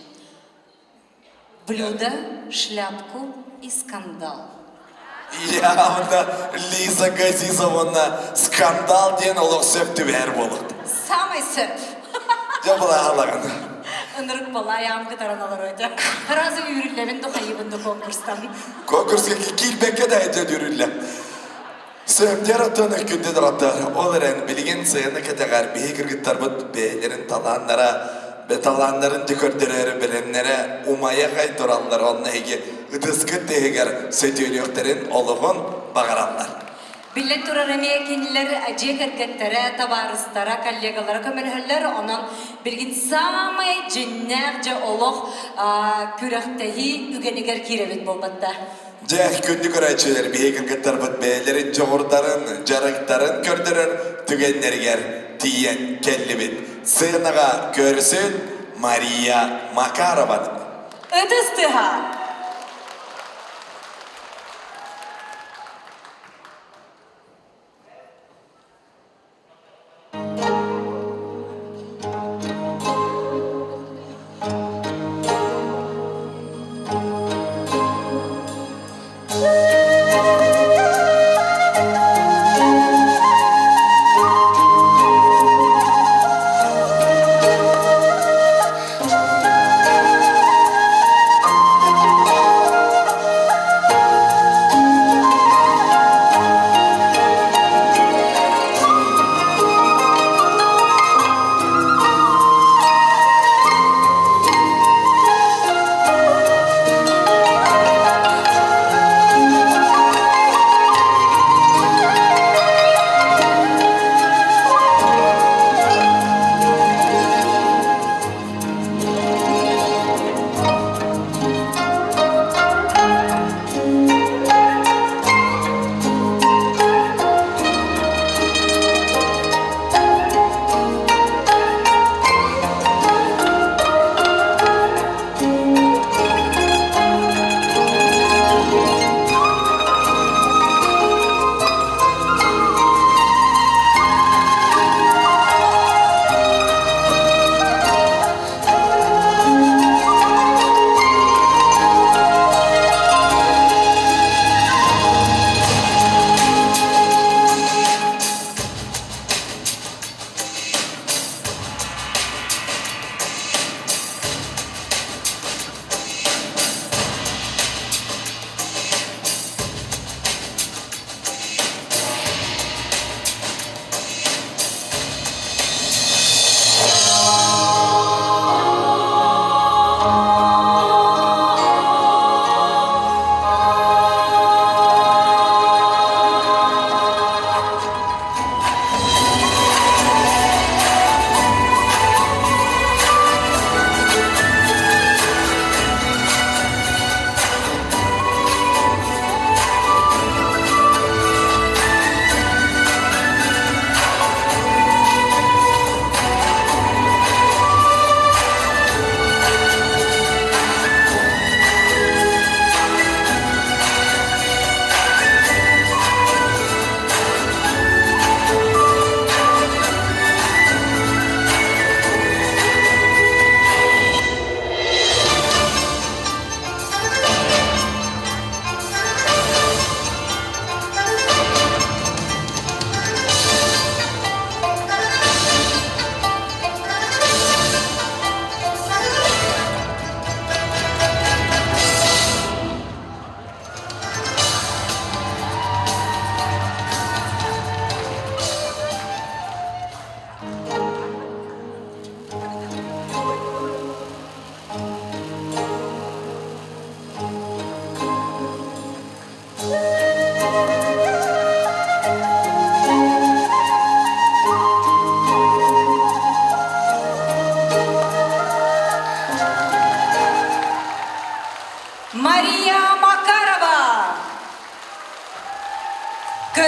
Блюдо, шляпку и скандал. Я онда Лиза Газизовна скандал ден олық сөп түбәр болуд. Самый сөп. Я была алаған. Ынырық бола, аяғым кытаран алар өйді. Разы үйріллерін дұқайыбынды конкурстан. Конкурсқа келбекке да әйді үрілі. Сөптер отыны күндедір оттар. Оларын білген сыйыны кәтеғар бейі кіргіттар бұд бейлерін таланларын түкірдірері білімнері умая қай тұралар олына еге ұтысқы тегер сөйтеліқтерін олығын бағаранлар. Билет турар эмекинлер жекергеттері, табарыстара, коллегалары көмелхеллер, онан билгин самай жиннәк жа олық күрәқтәхи үгенегер киребет болбатта. Жәх күнді көрәтшілер бейкіргіттар бұд бәйлерін жоғырдарын, жарықтарын көрдірір түгенлергер тиен келі бет. Сынаға көрсін Мария Макарова. Өтістіға.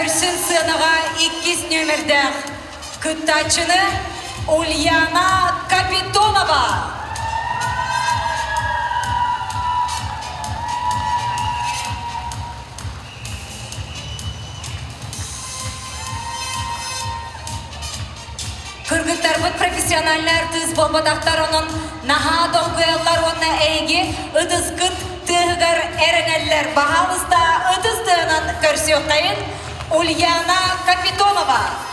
Körsün sığınağa 2 nömerde kıttaçını Ulyana Kapitonova. Kırgıtlarımız profesyoneller tız bolbadaktar onun naha dolguyallar onunla eğgi ıdız kıt tığıgar ereneller bahavızda ıdız tığının körsüyoktayın Ulyana Kapitonova.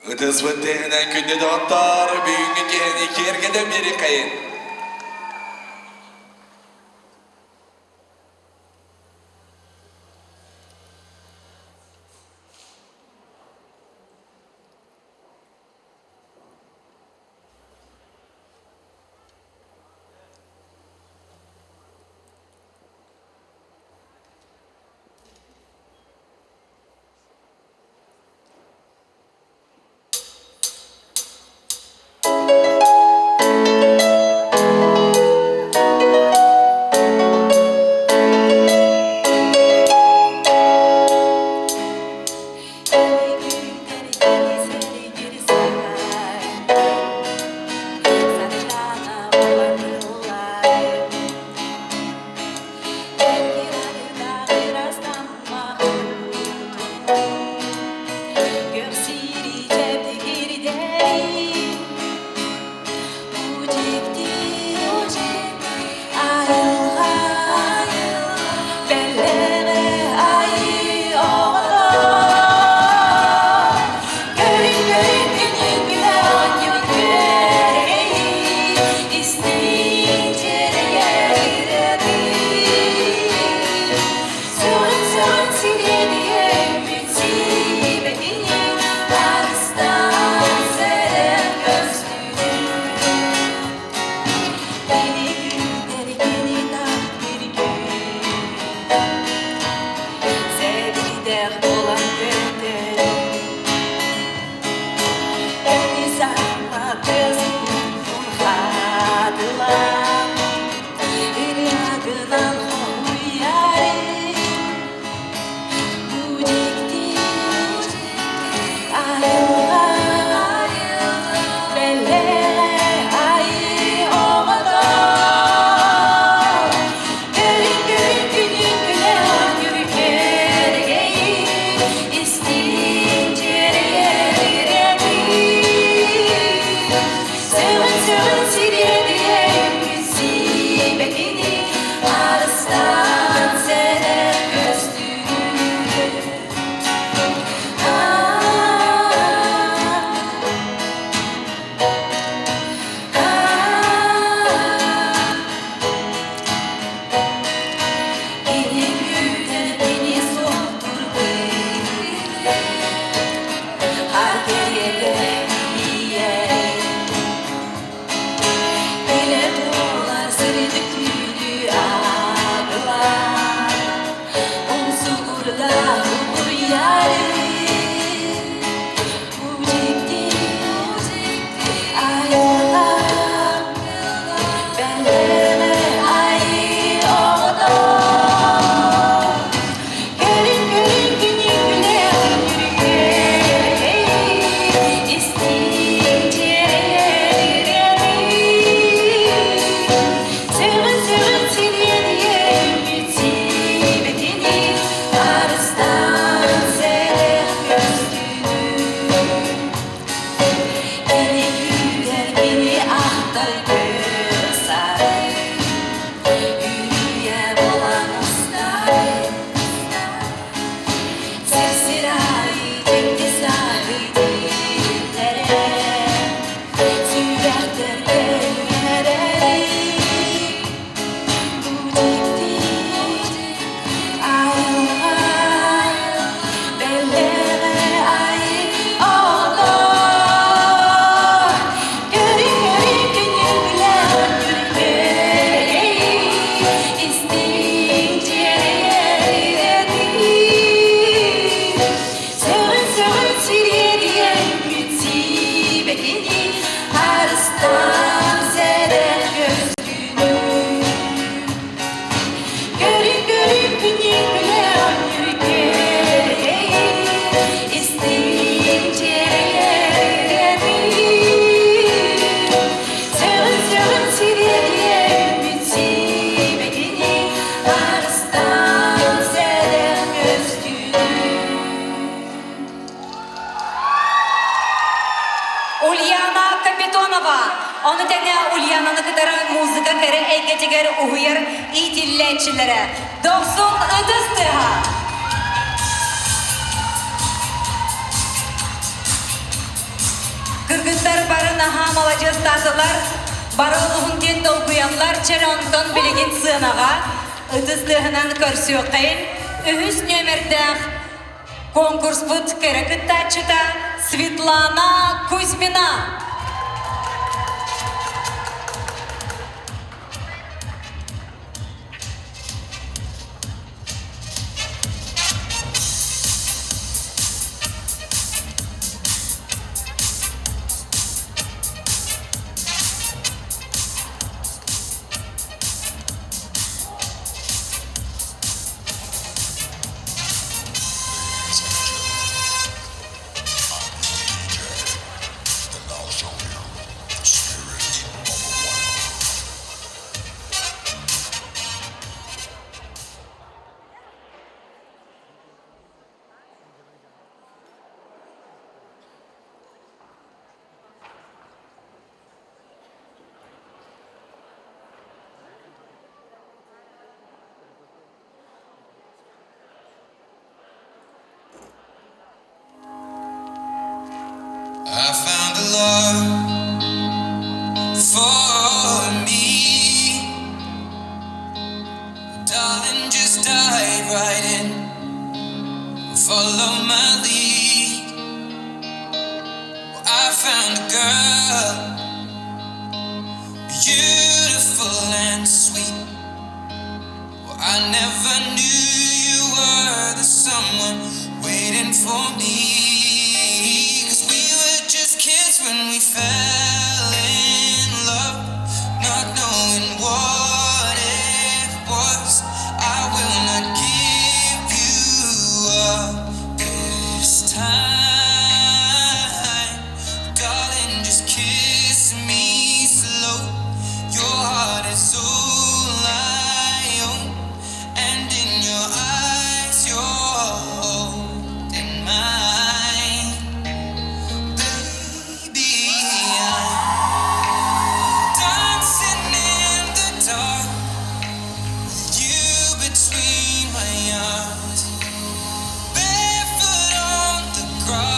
Ыдыс бөттегінен күнде доғаттар, бүйінгі кен екергеді бері қайын. Ульяна Капитонова. Onu tene Ульянаны кытары музыка кері әйгетігер ұғыйыр идилләтчілері. 90 ыдыстыға. Кыргыздар бары наха молодежь тазылар, бары ұлығын кен толқуянлар чаронтон білеген сынаға ыдыстығынан көрсі өқейін. Үхіс нөмірдәқ конкурс бұд кері кыттачыда Светлана Кузьмина. I found a love for me, darling, just dive right in, follow my lead. Well, I found a girl, beautiful and sweet. Well, I never knew you were the someone waiting for me. When we fell in love, not knowing what it was, I will not give you up this time. Darling, just kiss me slow. Your heart is all I own, and in your eyes you're holding mine. Between my arms, barefoot on the grass.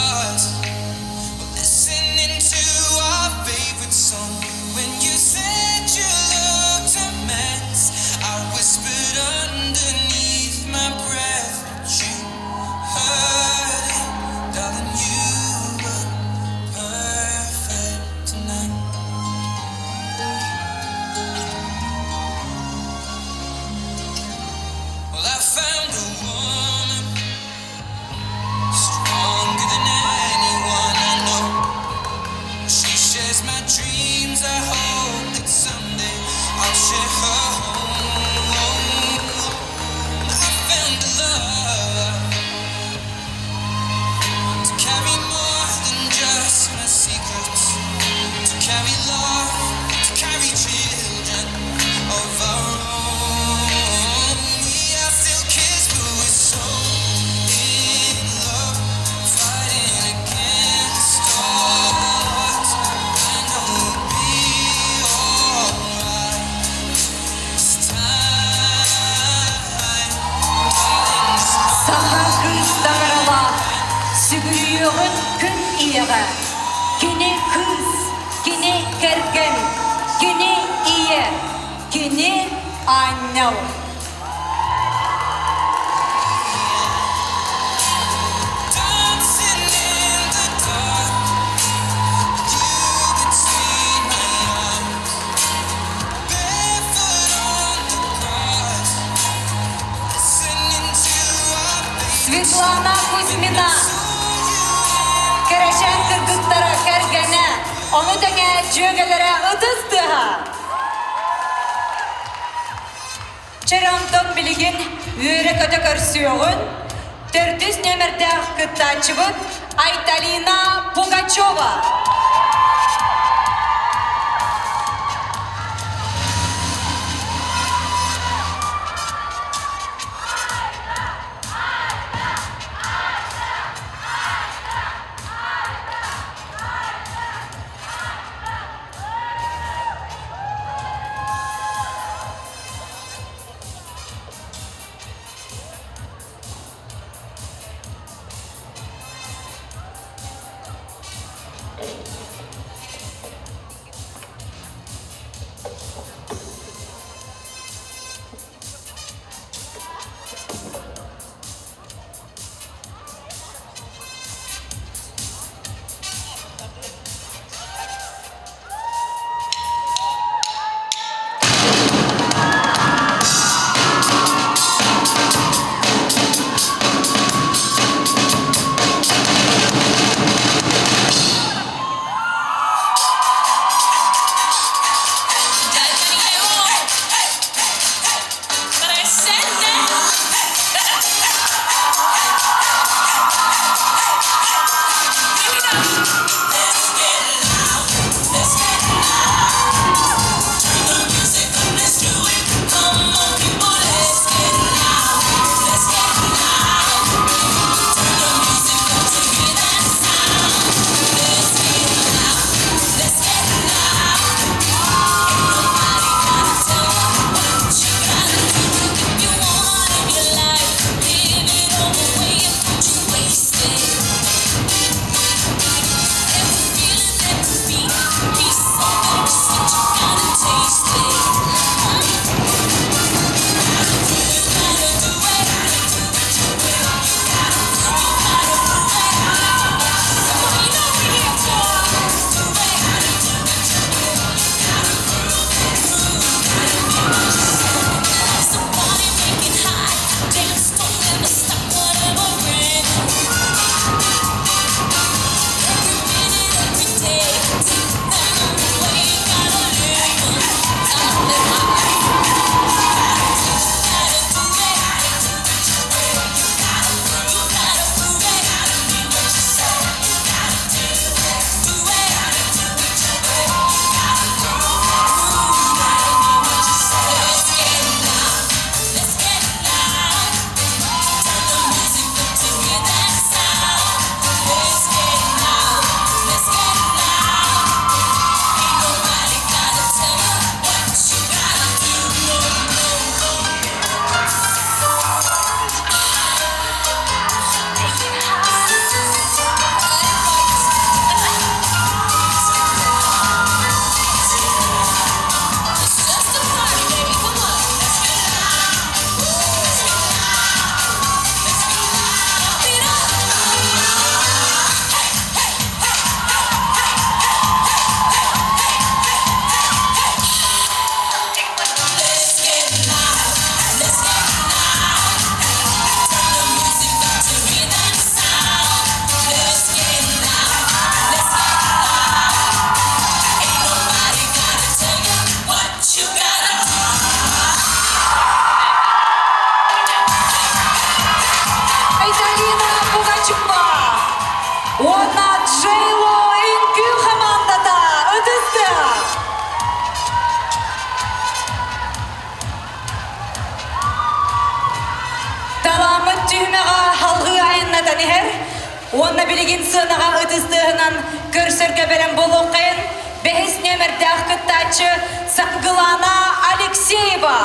Үрüyөгүн күн иеге. Кини кыз, кини керген, кини ие, кини аннял. Dancing in the dark, you between my arms, barefoot on the grass, listening to our faces. Светлана Кузьмина. Керешен кыргыттара кергене, onu деңе жөгелere ытыстыға. Чырамтон билигин үйрі көті көрсүйігін, 400 нөмірдәқ кыттачыбыт Айталина Пугачева. Онна билигин сынаға ыдыстығынан көрсөргө берен болу қайын 5 нөмірді ақыттачы Сақғылана Алексеева.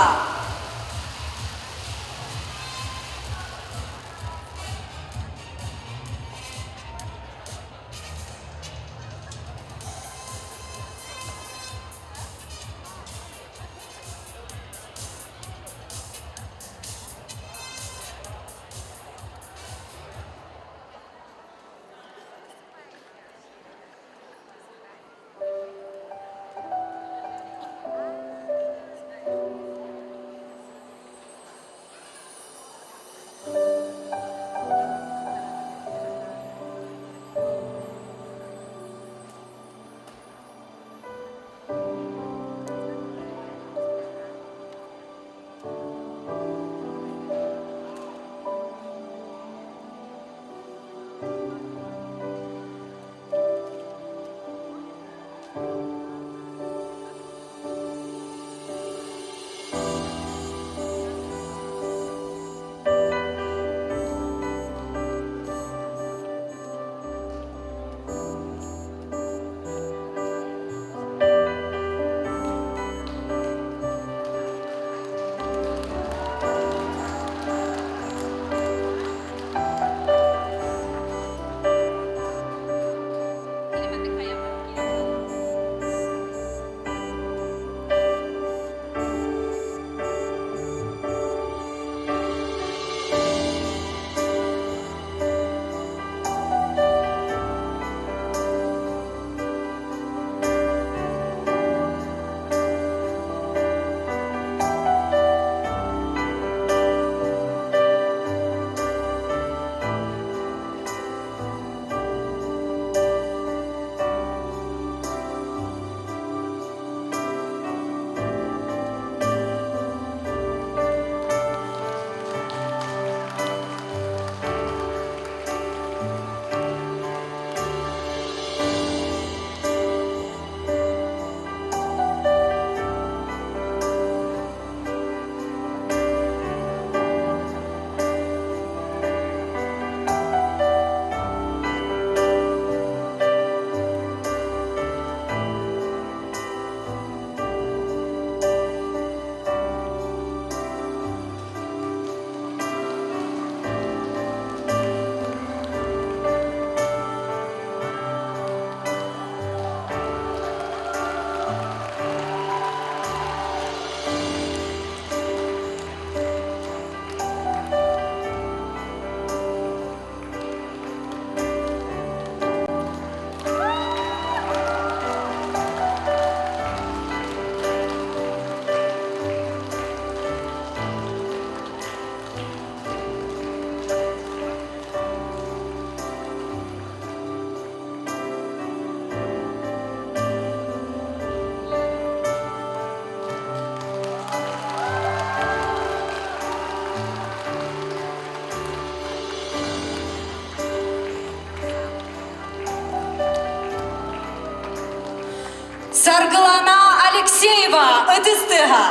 Алексеева ыдыстыға.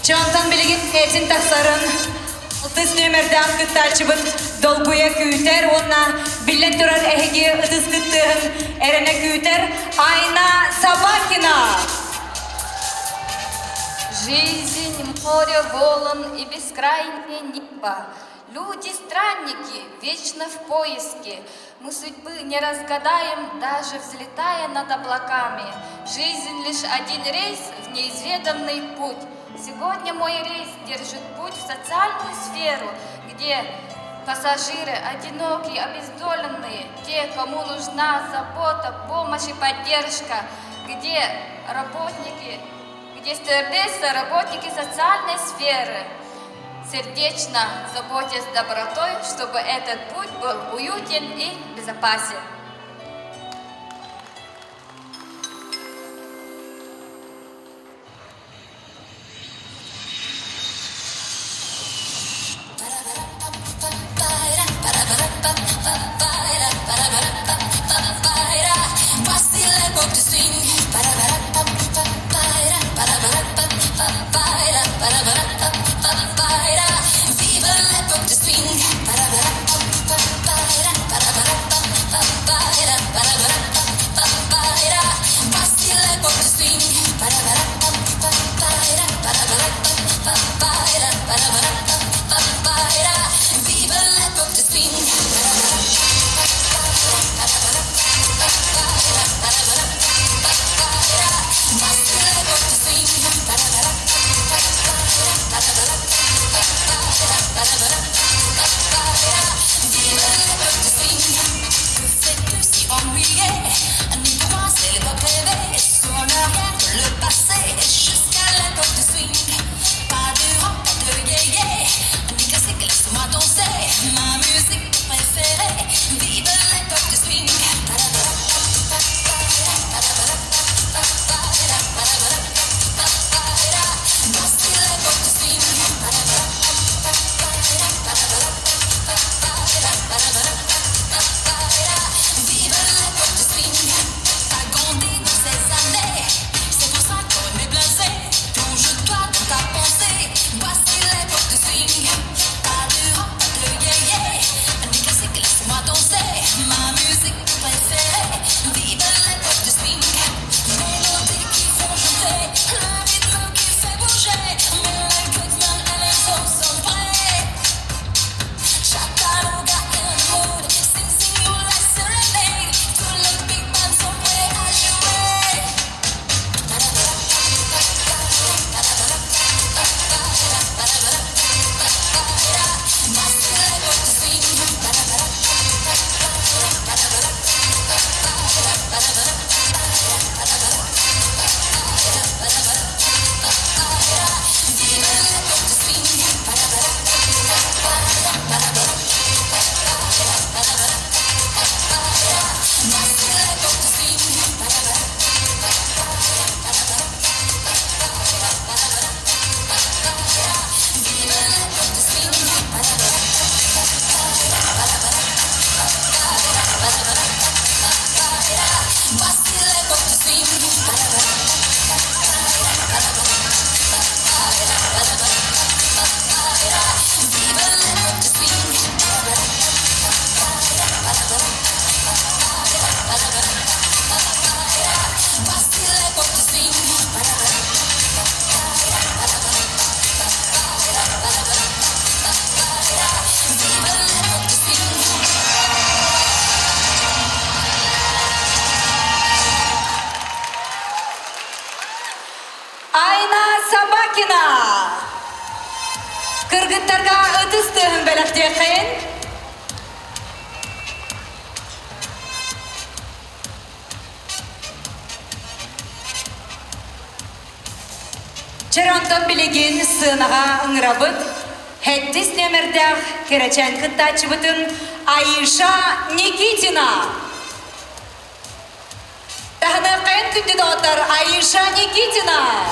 Чонтон билигин этин таксарын ытыс нөмерден кыттачыбыт долгуя күйтер, онна билен турар эхеге ытыс кыттыгын эрене күйтер Айна Собакина. Жизнь, море, волн и бескрайнее небо. Люди-странники, вечно в поиске. Мы судьбы не разгадаем, даже взлетая над облаками. Жизнь лишь один рейс в неизведанный путь. Сегодня мой рейс держит путь в социальную сферу, где пассажиры одинокие, обездоленные, те, кому нужна забота, помощь и поддержка, где работники, где стюардессы, работники социальной сферы, сердечно заботясь добротой, чтобы этот путь был уютен и безопасен. Kırgıtlarga ıtыстığın belirttiğin Çeronton biligin sığınağa ıngırabıt Hettis nömerdağ kereçen kıttaçıbıtın Ayşa Nikitina Tahını kayın kündü doğutar Ayşa Nikitina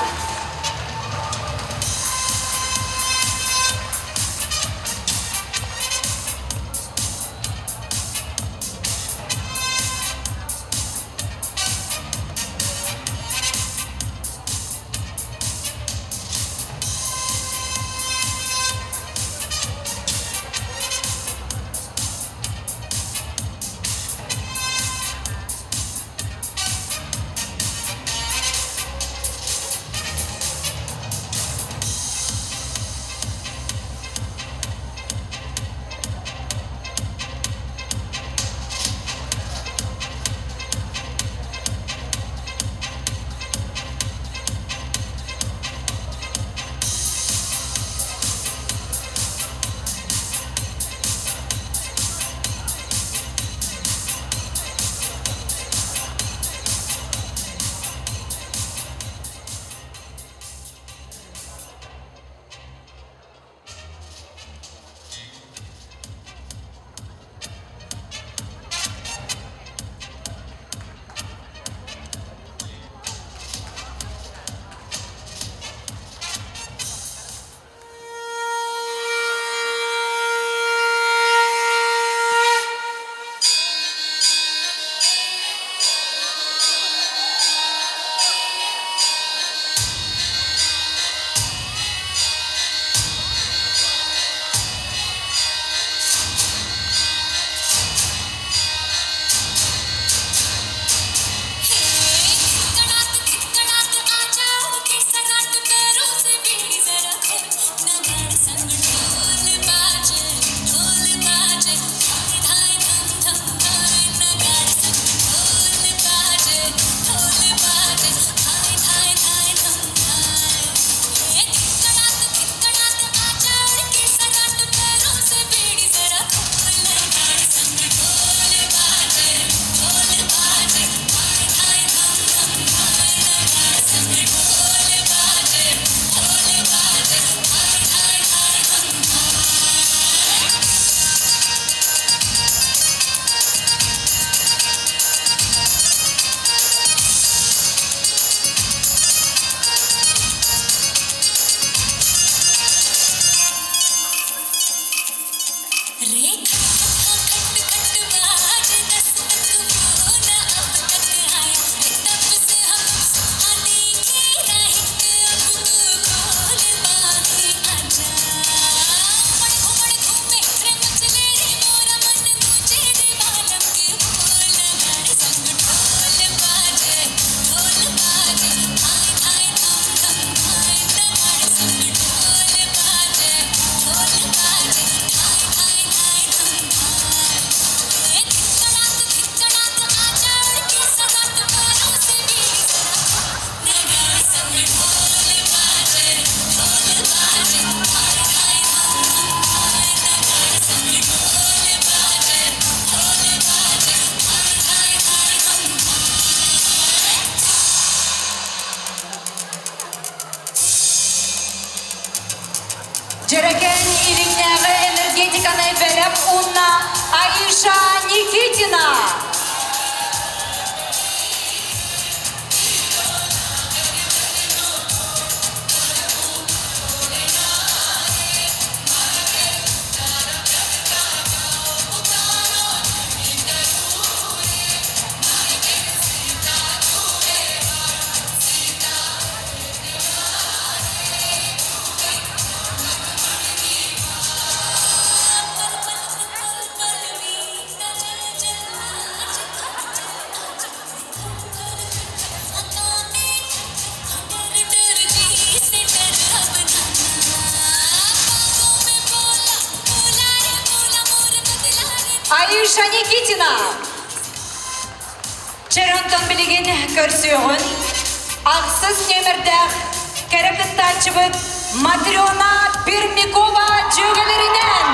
илиңнәге энергетиканы бәләп унна Аиша Никитина. Аиша Никитина. Черонтон билеген көрсөғін. Ақсыз нөмірдәқ кәрекеттачыбыт Матрена Пермякова жөгелерінен.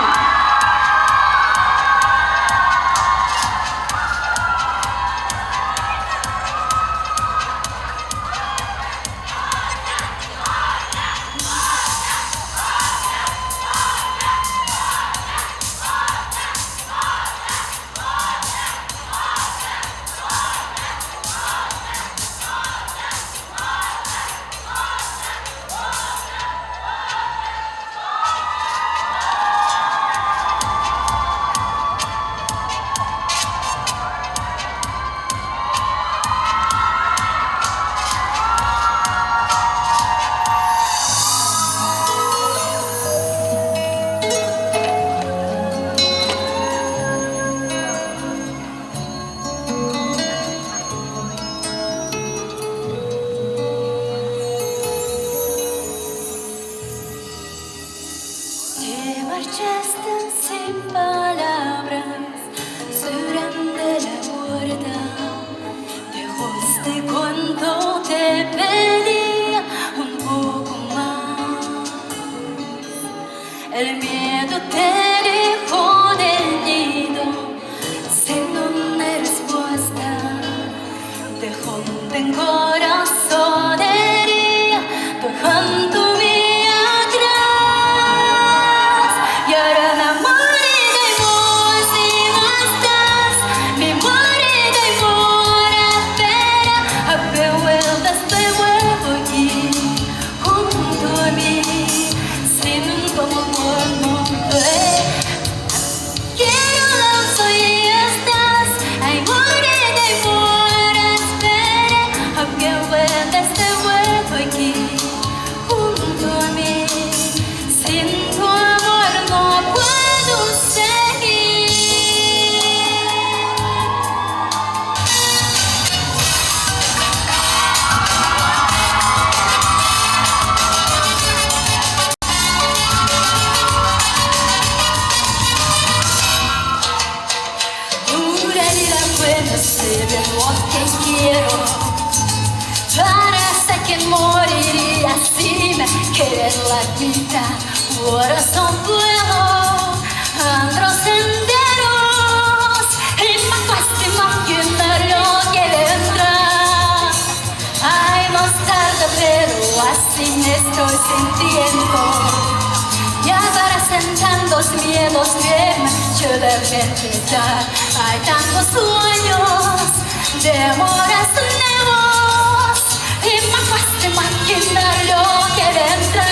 Marchaste sin palabras, llorando la puerta. Dejaste cuando te pedía un poco más. El miedo te dejó del nido sin una respuesta. Dejó un corazón herido, dejando la vida, corazón puedo, andros senderos, y más fácil imaginar lo que vendrá. Ay, más tarde, pero así me estoy sintiendo. Ya para sentando los miedos bien, yo de verdad. Hay tantos sueños, demoras nuevos, y más fácil imaginar lo que vendrá.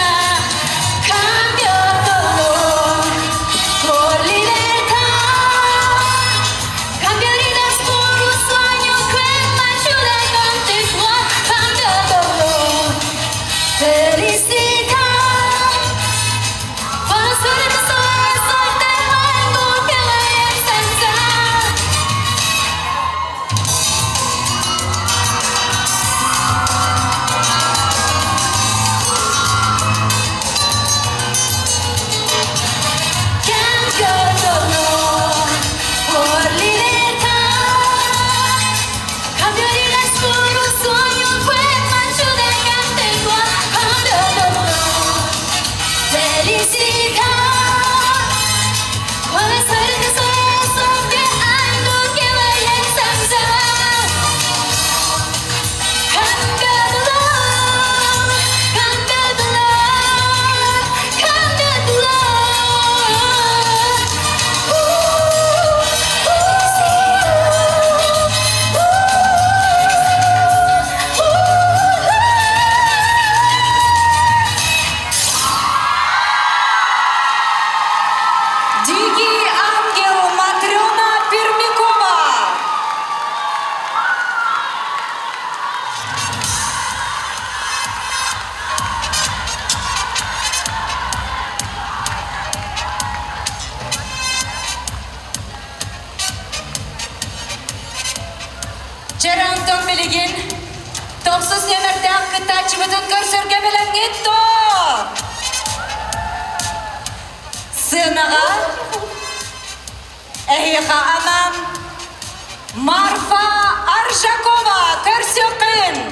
Артем Белегин, топсыз немерден кытачыбытын көрсөрге белен етто. Сынаға, әйіға амам, Марфа Аржакова көрсөкін.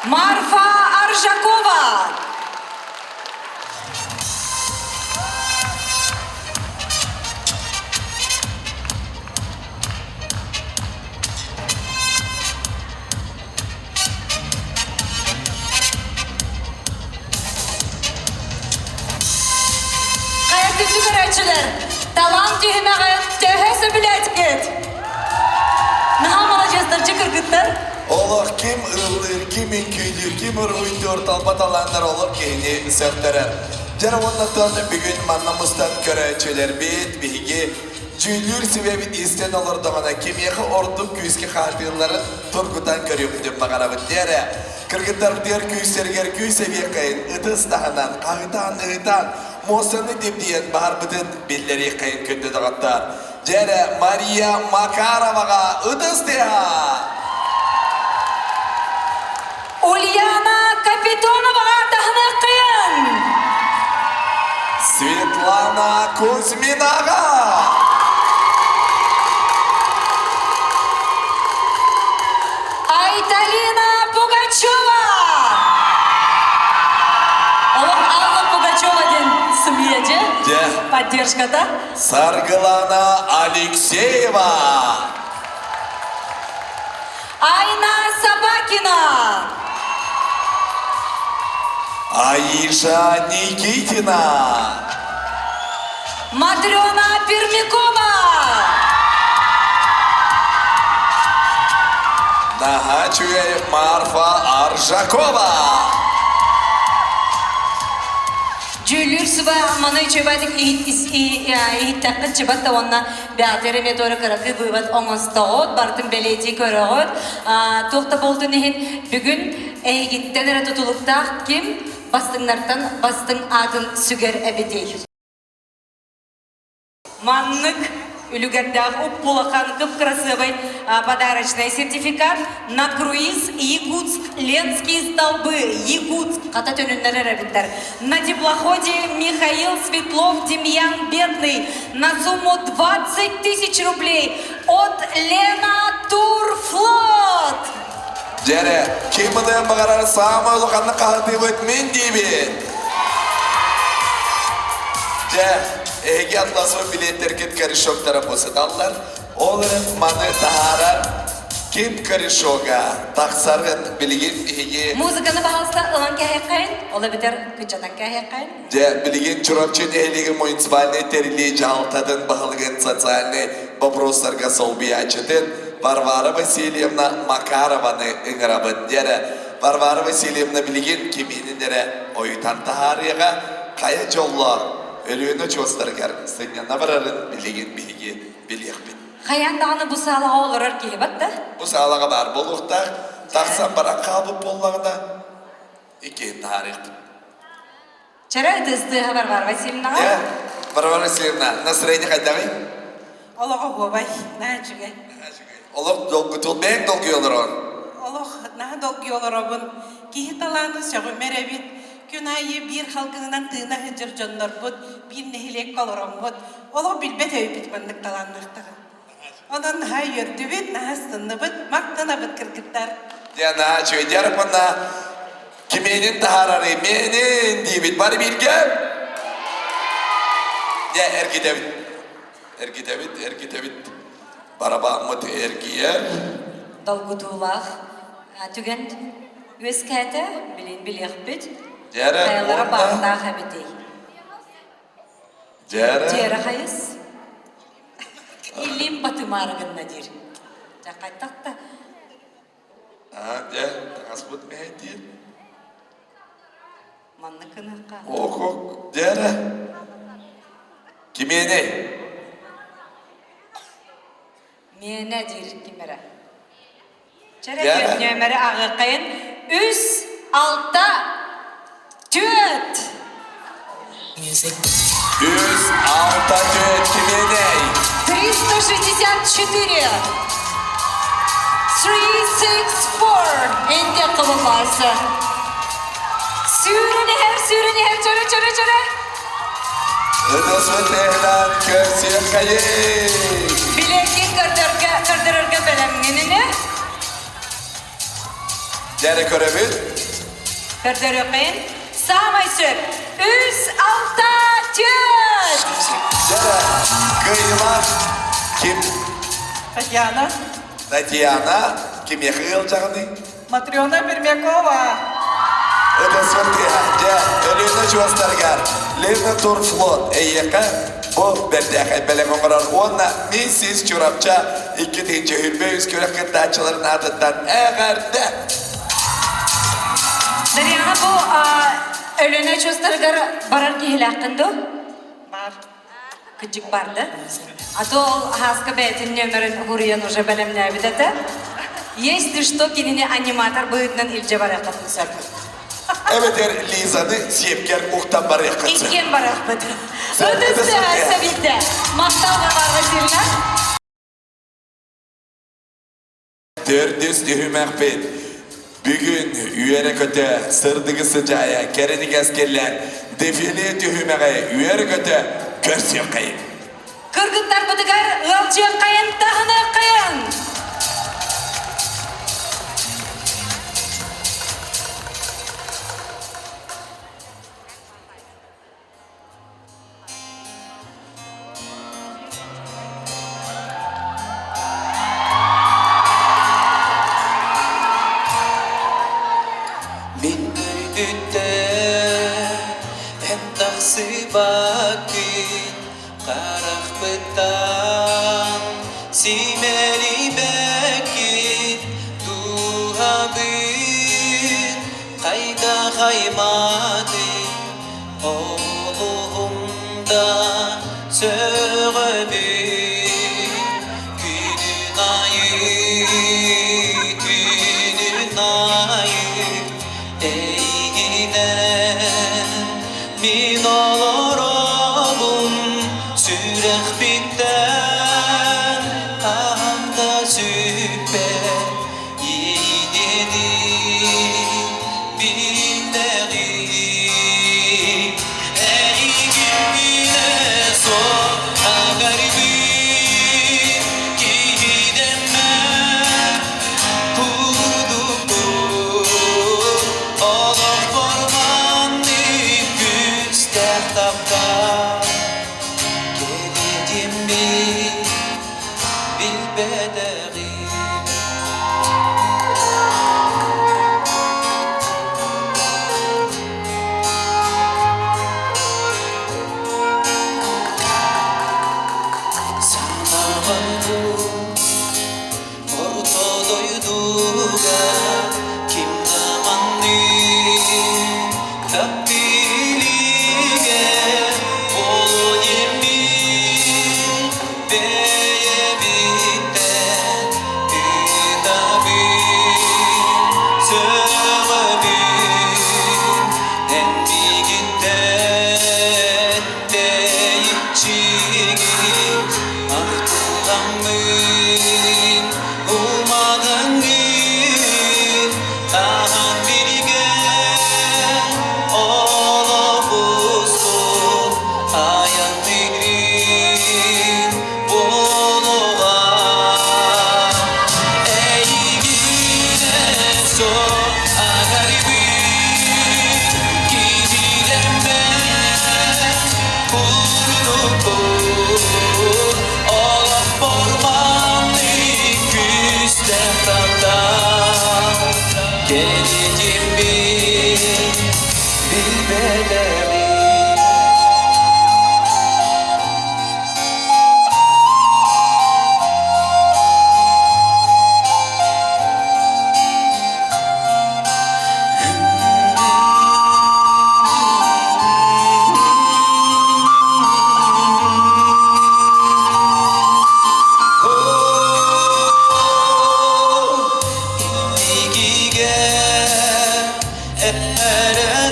Марфа Аржакова. Кайраттуу көрүүчүлөр, талант түймөгө төһөсү билет кет. Наха молодецтер чыкыргыттар. Олар kim ıldır, kim inküydür, kim ırgıydır, talbatalanlar olur keyni söktürür. Canavunlatan bugün mannamustan körüçüler bit, bihigi, cüylür sebebi isten olur damana kim yakı orduk küyüski hatırların turgudan körüyüptüm mağarabı dere. Kırgıtlar diğer küyüserger küy seviye kayın, ıtıs tahanan, ıtan, mosanı dip diyen bahar bıdın billeri kayın kündü dağıttar. Jere Maria Makarova'ga ıtıs deha. Ульяна Капитоноваға тахны қиын. Kuzmin ağa. Айталина Пугачева. Алла Пугачева ден сымьеже. Де. Поддержкада. Sargılana Alexeyeva. Айна Собакина. Аиша Никитина. Матрена Пермякова. Нагачує Марфа Аржакова. Жүлүрсүбә маны чөбәдик иһиттәккә чөбәт онна бәтере меторы кыракы вывод оңостогот бартын белети көрөгөт тохта болду нехин бүгүн эйгиттен эре тутулукта ким бастыңнардан бастың атын сүгер эбидей маннык үлүгәрдәг уппулахан кып-красивый подарочный сертификат на круиз Якутск, Ленские столбы, Якутск, ката төнүннәр әрәбиттәр. На теплоходе Михаил Светлов, Демьян Бедный на сумму 20 000 рублей от Лена Турфлот. Жере, кимден багарар самы улуканны кахты өтмен дейбит. Эге атласы билеттер кет корешоктара босыдалар. Оларын маны тахарар кем корешога тақсарын билген эге. Музыканы бағалыста ылан кәйекқайын, ола бітер күтчатан кәйекқайын. Билген чурапчын әлігі муниципальный терили жалтадын бағылген социальный вопростарға солбиячыдын Варвара Васильевна Макарованы ыңырабын. Варвара Васильевна билген кеменіндері ойытан тахарыға қая жоллар. Ölüğünü çösterger, senden vararın bilegen bilek bit. Hayandağını bu sağlığa olur ki batta. Bu sağlığa var bolukta, taksan bara kabı bollağına iki tarih. Çara dızdı haber var Vasilimna. Ya, var Vasilimna, nasıl reyni kadar? Allah'a babay, ne çıkıyor? Oğlum dolgutul ben dolguyorlar on. Allah ne dolguyorlar obun? Ki talanı şahı merevit. Günayı bir halkından tığına hıcır canlar bud, bir nehilek kaloram bud. Ola bilbet öybit bandık talanlıktığı. Onun hayır dübit nahastını bud, maktana bud kırgıtlar. Ya na çöyder bana, kimenin tahararı, menin diyebit, bari bilgem. Ya ergi David. Barabağımı ergiye. Dolgutuğlar, tügend, üskete, bilek bit. Kayalara bağırdağı habiti. Cere hayız. İllim batı maragın nadir. Cakaytak da. Asbut mehdiye. Manna kınakka. Ok, cere. Kime ne? Mene dir kimere. Cere nömeri ağırkayın. Üs altta. Düet. Music. 106 düet kime ne? 364. 364. Ende kılınması. Sürünü her çöre. Ödüsü tehlan körsün kayı. Bilekin kırdırırga belemgenini. Cere körevit. Kırdırırgın. Samay sür. Üs alta düet. Cere kıyılar. Kim? Tatiana. Kim yakılacağını? Matrena Permякова. Ödüsü tehlan. Ölüğünü çösterger. Lena Turflot. Eyyaka. Bu berdekay belememrar. Ona Mrs. Çorapça. 2. Hülbeyiz körek kıttaçıların adından eğerde. Daryana bu ölüne çöstergar barar ki hilakındı. Var. Küçük bardı. Ato haska betin nömerin huriyan уже belemne bidete. Если что, кинини аниматор быднан илже баракат мисал. Evet Liza'nı siyepker muhtan barıya katsın. İkken barak bıdı. Ödüsü sevildi. Mahtal var Vasilina. Dördüz dühümek bit. Bugün üyere kötü sırdığı sıcaya kerenik askerler defile dühümeye üyere kötü Körsüyor kayın. Kırgıtlar bıdıgar ılcı kayın tahını kayın. Min büyüdükte en taksi vakit karak betan simeli bekit duhabin kayda kaymadi oğlumda söğebi günün ayı günün ayı Eğine min olur oğlum sürek bitten ahamda züppe yiğidini billeri Eğine son agaribi gidemme kudubu Oğlum ormanlık güstertapta Gelidim bilbederi Sana vardım Orta doyduga kim zamanni kapilige olu yemin beye bitten itabi sebebi en bigitten deyicigi Aktuğamın umadın tahan bilge olabustur hayat birin buluğa Eğine son agaribi gidilemde kurulur Olaf ormanlık güstertapta Gelidim bilbederi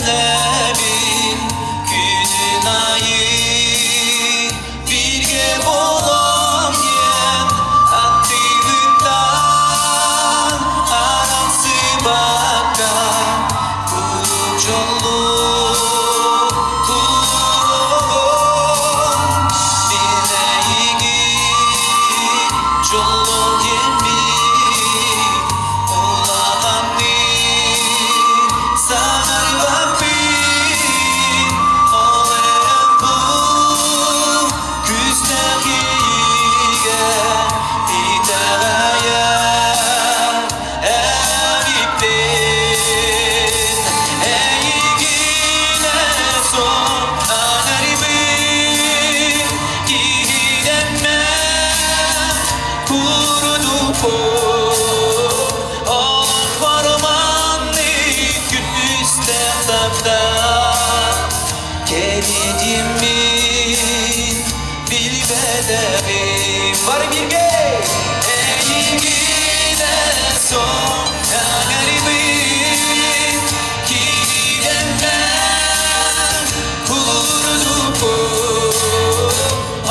Erenebin günün ayı birge bolam yen Attığından arası baka Kucolu turun Bileği Jollo yemi Ulağanni Sarvapin Olem bu Güzdehiye İderaya Eviptin Eğine son Anaribin Gidemme Kurudu bu Olak varmanlık güstertapta Gelidim bilbederi Var bir gel Eğine son Anaribin Gidemme Kurudu bu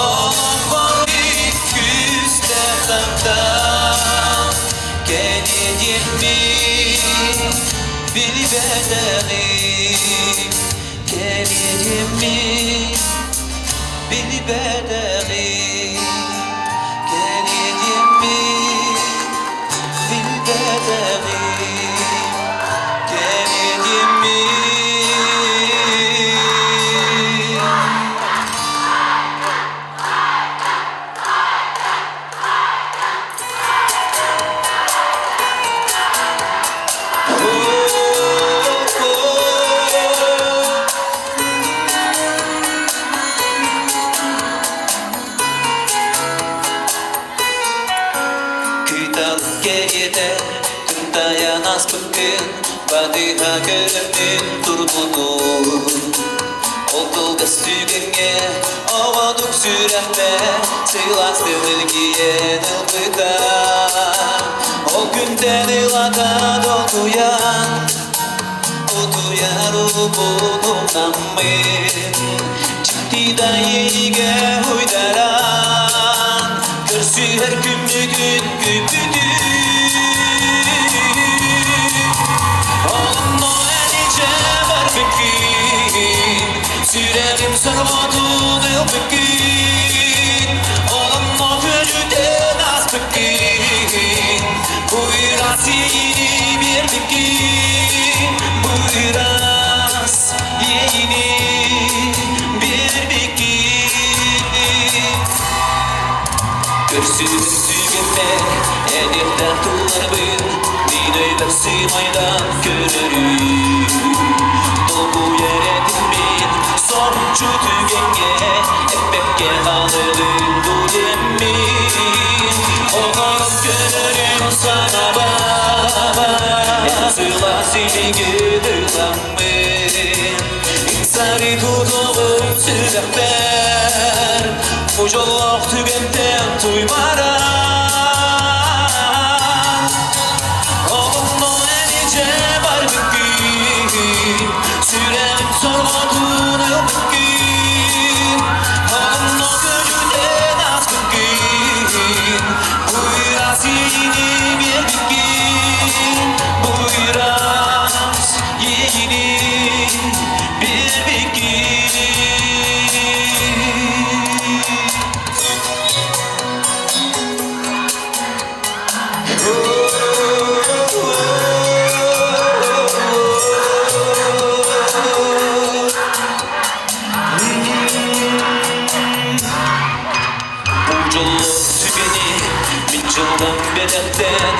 Olak varmanlık güstertapta Gelidim bilbederi Gelidim بالبدغي كان يدمي بالبدغي كان يدمي Dayanas bugün Fatiha görümün durduğunu Okulda sügünge Avaduk sürehme Sığlastı bilgiyen ılgıda O günden ılada dokuyan Otuyar ubunumdan mıyım Ciddi dayıge huydaran Görsü her gün bugün güpüdür Sürerim sarmadığını bugün Olma gönülden az bugün Buyuras yeni bir bugün Buyuras yeni bir bugün Görsün sügünme edipten tuğlarımın Dinöyler simaydan görürüm Dolgu yere dinmeyin Sonuncu tügenge Ekbekке alırım bu yemin Onarım görürüm sana baba Sıla seni gıdılanmın İnsari tutuğum sürekler Mucallak tügenden tuymaran Onunla enice var bugün Sürem sormadığını bugün Onunla gönülden az bugün Buyuras yeni bir bugün Buyuras yeni bir bugün Minçıldan belekten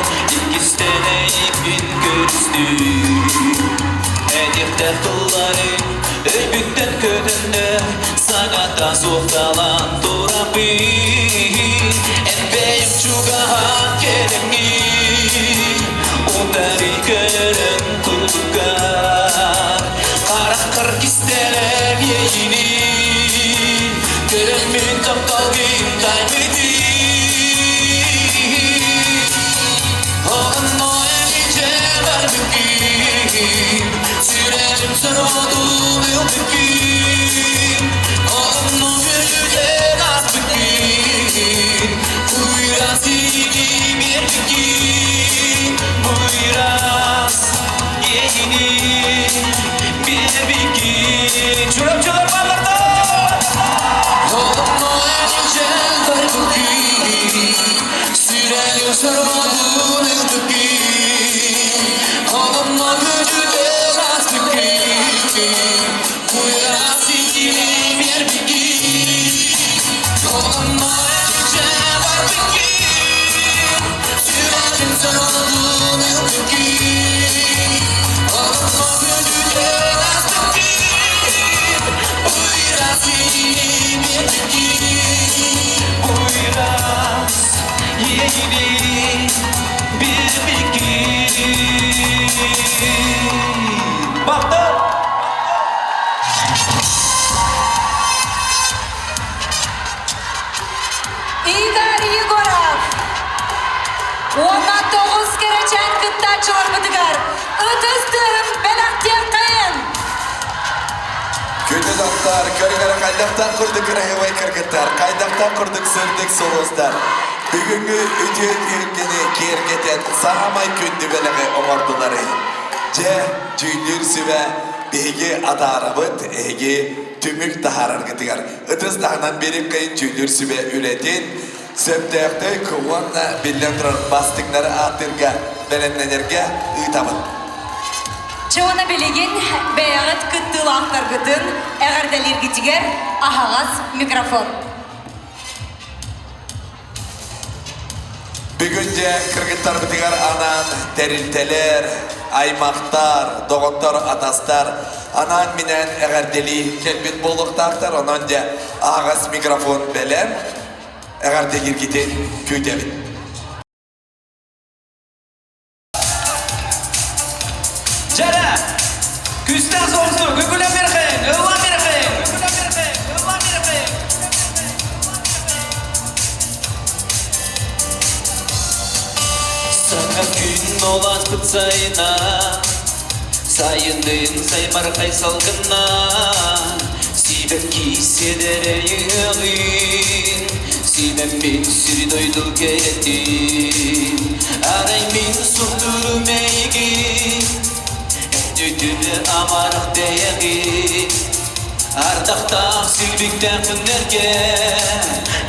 İkistene ipin görüzdü Edipten kıllarım Öybükten ködünde Sana da soğdalan durabın Embeyim çugahan kelimi Ondari görün tutukar Karak kırk isteler yeyini Görünmün tam kalbim daimedi Onunla enice var bugün Sürerim sarmadığını bugün Onunla gönülden az bugün Buyuras yeni bir bugün Buyuras yeni bir bugün Çorapçılar bağlarda Onunla enice var bugün Sürerim sarmadığını Onunla gönülden az bugün Buyuras yeni bir bugün Onunla enice var bugün Sürerim sarmadığını bugün Onunla gönülden az bugün Buyuras yeni bir bugün Buyuras yeni bir bugün Baktım Игорь Егоров 19 керечен кыттачылар быдыгар Ытыстым белактен кайын Күнді доктор, көргөрі қайдақтан құрдық рахивай кіргіттар, қайдақтан құрдық сөрдік солостар. Бүгінгі үдет елгені кергетен сағамай күнді беліғі омардылары. Же, жүйлер сүве, беге адарабыт, еге tümük taharar gıtıgar. Itız dağından beri kayın çölür sübe ületin. Söpteyakta kuvvanla bilden duran bastıkları atırga, belenlenerge ıtabın. Çoğuna bilgin beyağıt kıttılağıtlar gıtın, eğerdelir gitiger, ahağız mikrofon. Bugünce kırgıtlar bitigar anan terilteler, aymaktar, doğutlar, atastar, anan minen eğerdeli kelbet boluqtaqtar, onunca ağız mikrofon belen, eğerdegir gitin köydebin. Jara, küsten soğusu, gügüle mirgin, öva mirgin, öva mirgin. Sana gün olan kıtsayına, sayındın saymar kaysalgına, sibep kisedere sinem min siri doydul gerettin, aray min surdurum eygin, Düdüdü amarıq deyəqi Ardaqda silbikdən günlərgə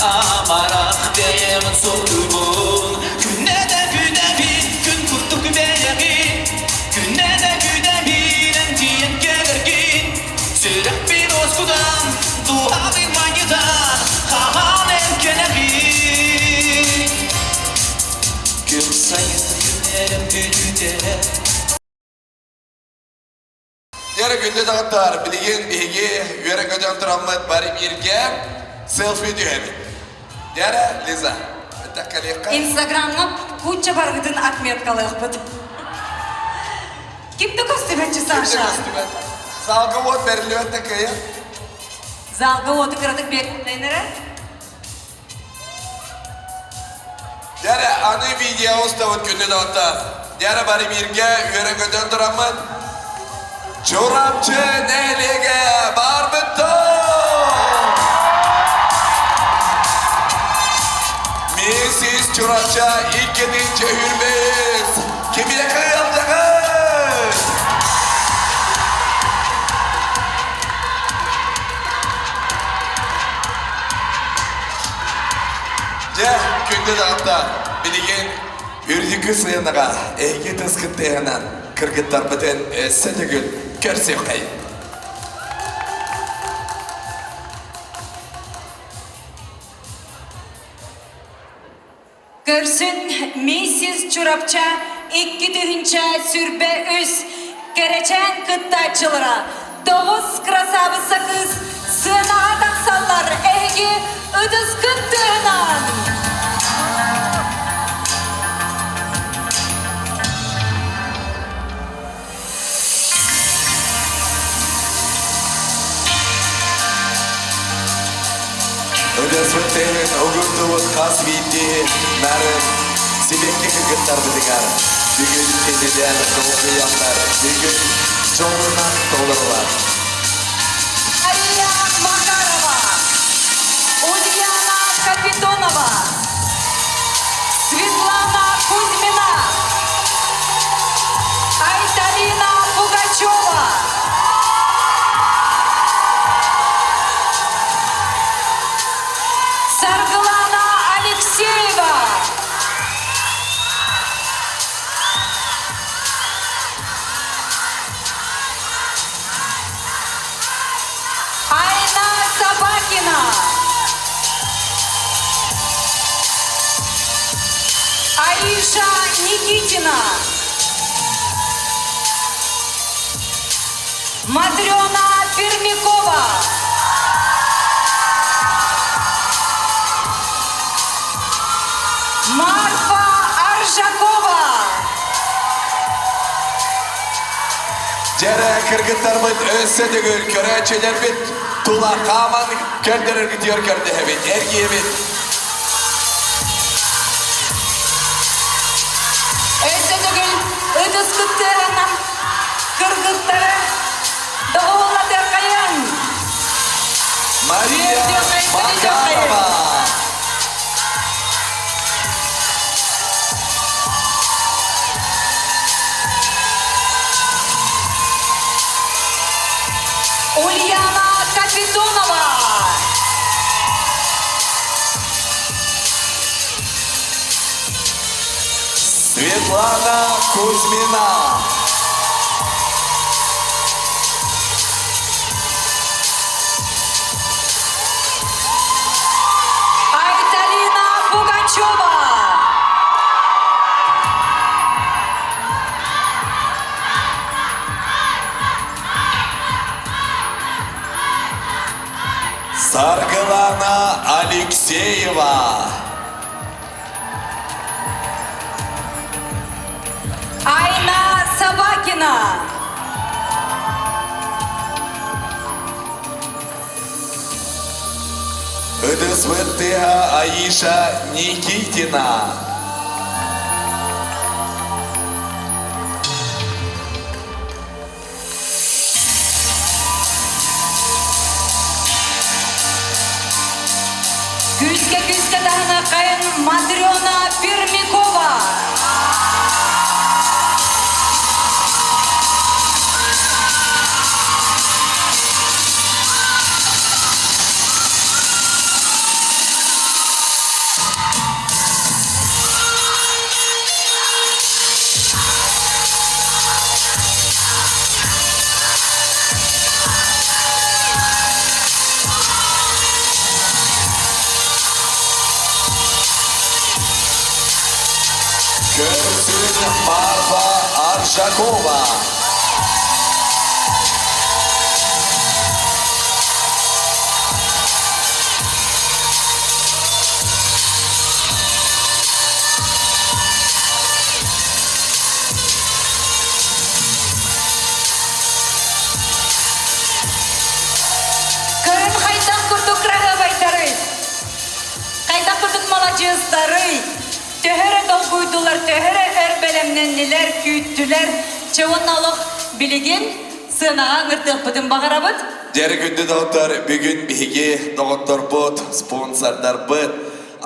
Amaraq deyəqin soğdurmun Günə də güdə bir gün kurtluq bəyəqi Günə də güdə bir əntiyən gəlirgin Sürək bir oskudan, dua bir mangidan Xahan ənkənəqi Gül sayın günlərim düdüdə Yarı günde dağıtlar, bilgin bilgi, yörek ödem travmat bari birge, selfie düğemi. Yarı Liza. Instagram'a kutça bargıdın atmetkalıyıq bıdı. Kimdi kostümetçi Saşa? Salgı vot veriliyor takayı. Zalgı otu kırdık bekleyenlere. Yarı anı video ustavut günde dağıtlar. Yarı bari birge, yörek ödem travmat. Çorapçı nelige barbıttı. Mrs. Çorapçı ilk edince hürmeyiz. Kimine kıyıldınız? Ya günde dağıtta bilgin ürdükü sıyanağa ege tıskıttı yanan kırgıtlar biten setegül Körse kayın. Görsün Mrs. Çorapça iki dühünçe sürbe üs gereçen kıttaçılara 9 krasavısa kız sığınağa taksallar ehgi ödüz kıttığınan. Ödesvetten oğurduğun kas bitti. Narın sibekli kırgıtlar bitigar. Bugün kendiden doğru yanlar. Bugün çoğundan dolarlar. Aliya Makarova, Ульяна Капитонова, Светлана Кузьмина, Айталина Пугачева, Сарглана Алексеева, Айна Собакина, Аиша Никитина, Матрена Пермякова, Марфа Аржакова, Jere kırgıtlar bit össe de gör köreçeler bit. Tula kaman körderer gidiyor körde hebit. Ergiye bit. Özdögül ödüz kıttığından kırgıtları doğula terkayın. Maria Makarova. Ульяна Капитонова. Светлана Кузьмина. Айталина Пугачева. Саргылана Алексеева. Айна Собакина. Ыдысвыттыга Аиша Никитина. Күзге дағына қайын Матрена Пермякова. Körsün Marfa Arşakova. Кырын қайдақ күрдік рағабайтары. Қайдақ күрдік малачыстары. Төһөрө долгуйдулар, төһөрө өрбелемнен нелер күйттүлер. Чауыналық білеген сынаға ыңыртық бұдын бағарабыд. Дері күнді доғыттар бүгін бігі доғыттар бұд, спонсордар бұд.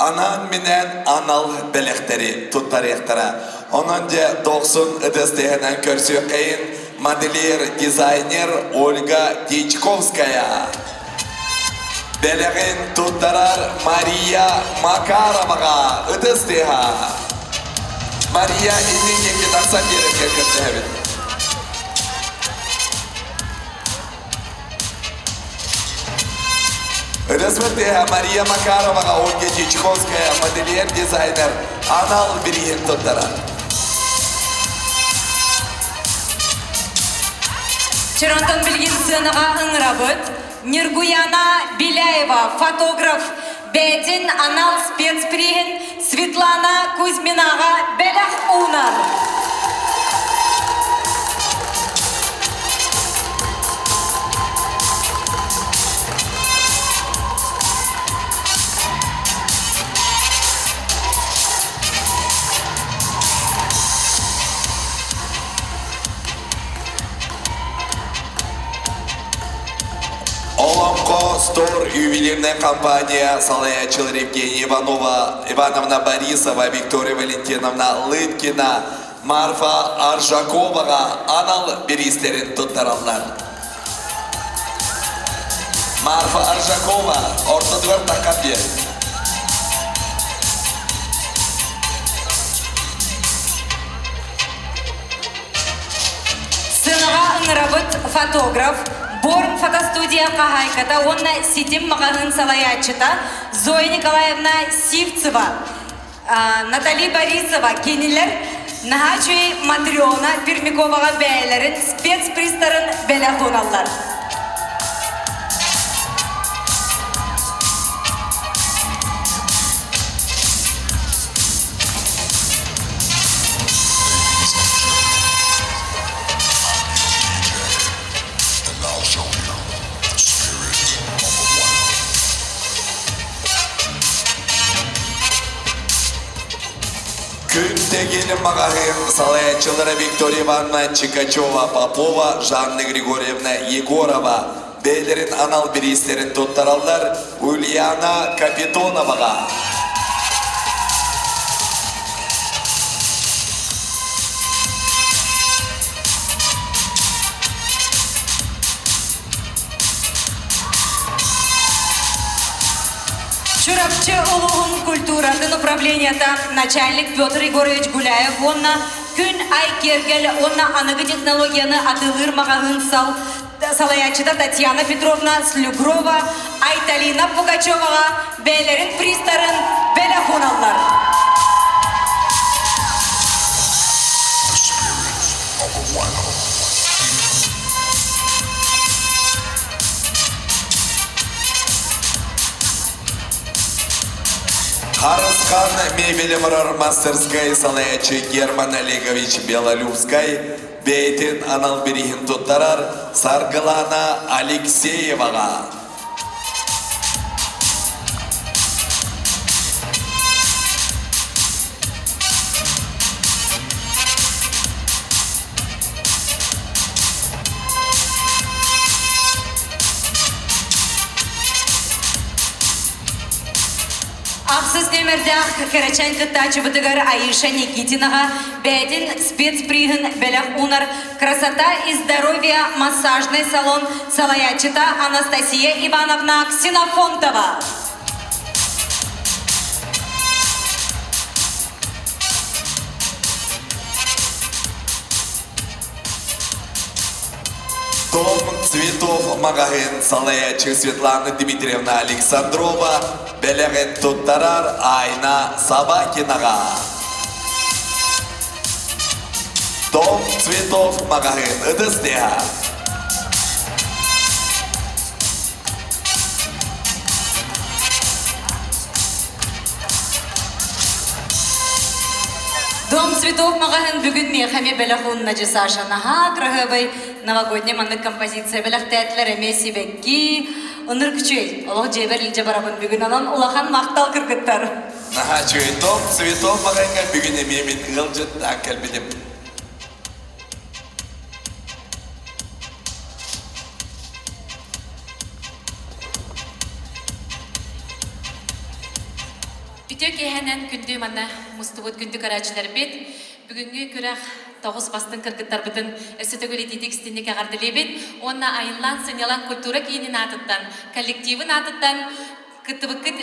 Анан менен анал бәлектері тұттар ектара. Онан де 90 ыдыстығынан көрсі қайын модельер, дизайнер Ольга Дичковская. Бәлегін тұттарар Мария Макароваға ыдыстыға. Мария иннен кенге тақсан беріп кәкірді әбін. Ыдысвыттыға Мария Макароваға Ольга Дичковская, модельер, дизайнер, анал бірген тұттарар. Чыронтон білген сынаға ыңырабыд. Ниргуяна Беляева, фотограф, бәдін анал спецприген Светлана Кузьминаға бәләқ ұнар. Оломко Стор ювелирная компания Салаячил Евгения Ивановна Борисова, Виктория Валентиновна Лыткина, Марфа Аржаковаға анал беристерін тұттаралар. Марфа Аржакова, ортадвар тақапе. Сынаға ыңырабыд фотограф, Борн фотостудия қағайқата, онна сетім мағағын салаячыта, Зоя Николаевна Сивцева, Натали Борисова, кенелер, Нахачуй Матрена Пермяковаға бәйлерін, спецпристарын бәлі қоналар. Күнте келім мағағын салаячылары Виктория Ивановна Чикачева, Попова, Жанна Григорьевна Егорова, бәйлерін анал беристерін тұттаралдар Ульяна Капитоноваға. Чурапчы ұлығын культура туратын управлениета начальник Петр Егорович Гуляев, онна күн ай кергел, онна анығы технологияны атылыр мағағын салаячыда Татьяна Петровна Слюгрова, Айталина Пугачеваға бәлерін пристарын бәлі хуналар. Харыскан мебелемрар мастерской салаячы Герман Олегович Белолюбской бейтин анал берихин туттарар Саргылана Алексееваға. Ақсыз немердақ кәрачан кыттачы бұдығар Аиша Никитинаға бәдін спецпригін бәләқ унар красота и здоровье массажный салон салаячыта Анастасия Ивановна Ксенофонтова. Дом цветов магазин салаячы Светлана Дмитриевна Александрова бәләғін туттарар Айна Собакинаға. Дом цветов магазин ыдыстеға. Дом цветов магазин бүгін мехаме бәләхунна жасашанаға крағыбай новогодний мандық композиция бәләқ тәтлер әмесі бәкки ұныр күчей. Олық жебер үлже барабын бүгін алан ұлақан мақтал кіргіттар. Наға чөй дом цветов магазинға бүгін емемін ғылжытта кәлбедім. Бүтө кехенен күнді манна мұстығыт күнді карачылар бет, бүгінгі күрақ тоғыз бастың кіргіттар бұтын өсітігілі дедік стендеке ғардылы бет, онна айынлан сынялан культура кейінін атыттан, коллективін атыттан, кіттібікіт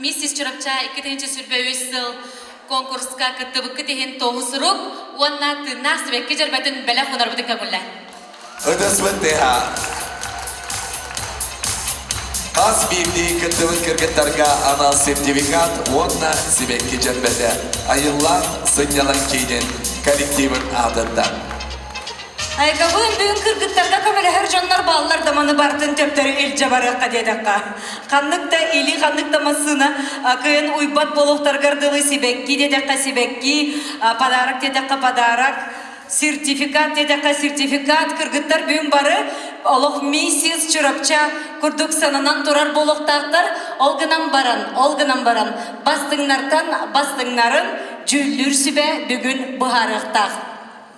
миссис Чурапча 2-ші сүрбе өйсіл конкурска кіттібікіт еген тоғысырық, онна тынақ сібекке жарбатын бәлі қонар бұдың көңілі. Ыдыс бұттеға. Қас бейімдей кіттівін кіргіттарға анал сертификат, онна сібекке жарбәді. Айыллан сынялан кейден коллективін адыттан. Айқабын бүгін кіргіттарға көмілі әр жонлар балалар даманы бартын төптері ел жабарыққа дедіққа. Қаннықта елі қаннықта масына күйін уйбат болуқтар ғырдылы сібекки дедіққа сібекки, падарық дедіққа падарық, сертификат дедіққа сертификат кіргіттар бүгін бары олық миссис Чурапча күрдік санынан тұрар болуқтақтар олғынан баран, бастыңнарын жүллүр сүбе бүгін бұхарықтақ.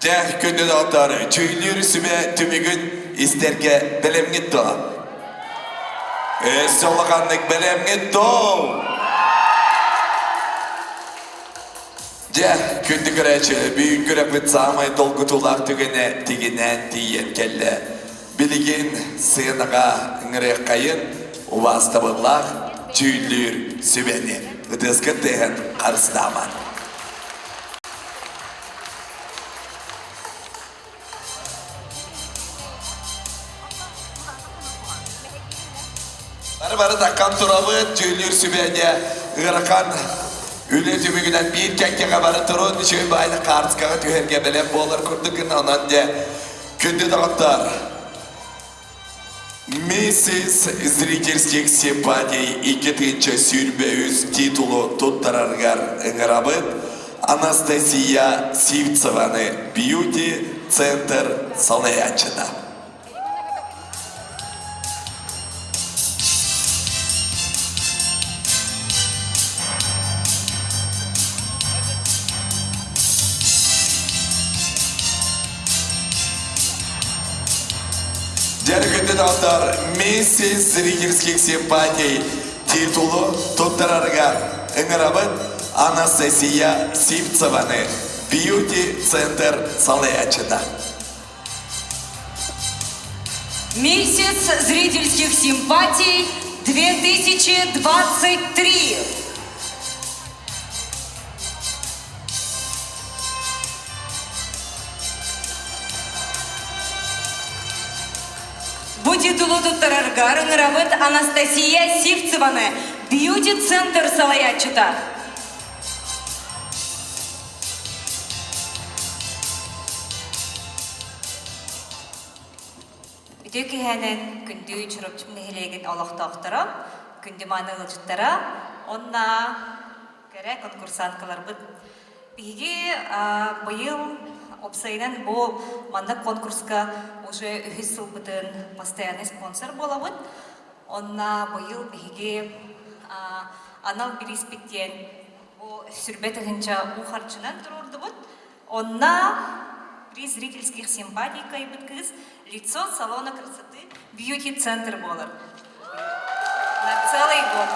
Дәх күнді дақтары, чөйлер сүбе түмігін істерге білемгет до. Солығанлық білемгет до. Дәх күнді күрәчі, бүйін күрәпіт самай толғытулақ түгіне тегінен дейін келі. Білген сыйыныға үңірек қайын, ұвастабылақ чөйлер сүбені. Үдізгі тегін қарыстаман. Бары таққан тұрабы жөйлер сүбәне ғырқан үлі түмігінен бір кәккеға бары тұрын үші байды қарысқаға түйерге білем болыр күрдігін онан де күнді дағыттар. Миссис зрительских симпатий 2-ші сүрбе үз титулы тұттарарғар ұңырабыд Анастасия Сивцеваны бьюти-центр салаячыда. Дәргінді даудар, миссис зрительских симпатий титулы тұттарарғар ұңырабыд Анастасия Сивцеваны бьюти-центр салаячыда. Месяц зрительских симпатий 2023. титулу туттараргар ыңырабыт Анастасия Сивцеваны бьюти-центр салаячыта. Үтө киһэнен күндү чурупчум нехилеген олохтоохтора, күндү маны ылычыттара, онна кере конкурсанткалар быт. Биги быйыл опсайынан бу мандак конкурска уже 3 сыл бытын постоянный спонсор болабыт. Онна быйыл биги анал бириспиттен бу сүрбетыгынча ухарчынан турурдубут. Онна при зрительских симпатий кайбыт кыз лицо салона красоты бьюти-центр болар. На целый год.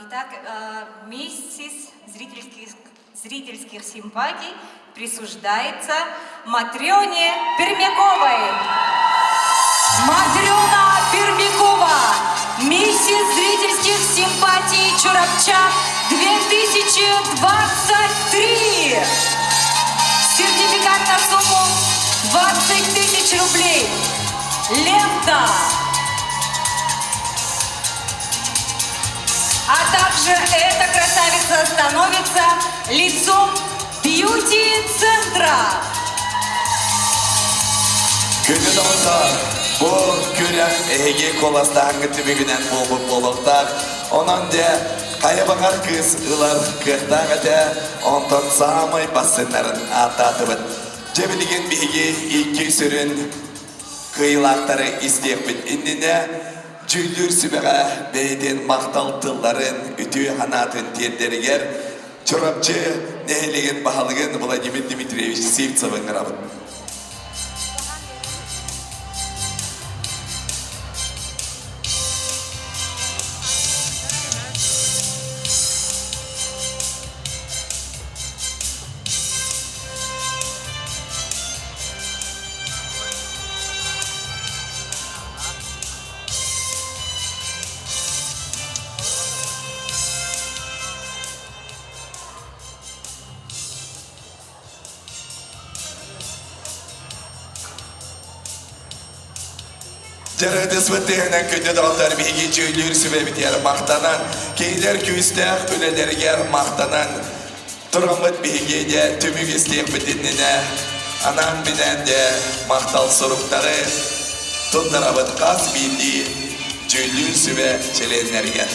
Итак, месяц зрительских симпатий присуждается Матрёне Пермяковой. Матрёна Пермякова, месяц зрительских симпатий Чурапча 2023. Сертификат на сумму 20 000 рублей. Лента. А также эта красавица становится лицом бьюти-центра. Күнді дауыстар, бұл көрек әйге қоластағыңғы түбігінен болбып болуқтар. Онан де қайыбағар кыз ұлар қықтан әте, онтан самай басынларын ататыбыт. Жебілеген бейге 2 сүрін қиылақтары істеқпін. Индіне жүлдір сүбіға бейден мақталтыларын үті қанатын тендергер Чурапчы нәйлеген бағалығын Владимир Дмитриевич Сивцевын ғырабын. Жарыды свыттығынан күнді дауылдар бейге жөйлер сүбәбітер мақтанан, кейдер күйістәқ өлелергер мақтанан, тұрғымыт бейге де түмік істеқ бітініне, анан бінен де мақтал сұрықтары, тұндырабыт қас бейді жөйлер сүбә челенлерге.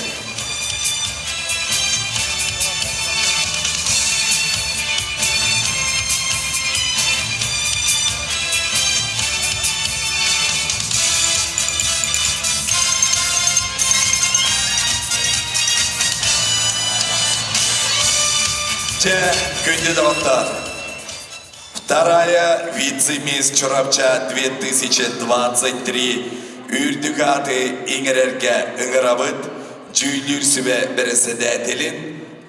Күнді дауылтар. Вторая вице-мисс Чурапча 2023 үрдігаты еңірерге ыңырабыт жүйілер сүбе бірісі дәтелін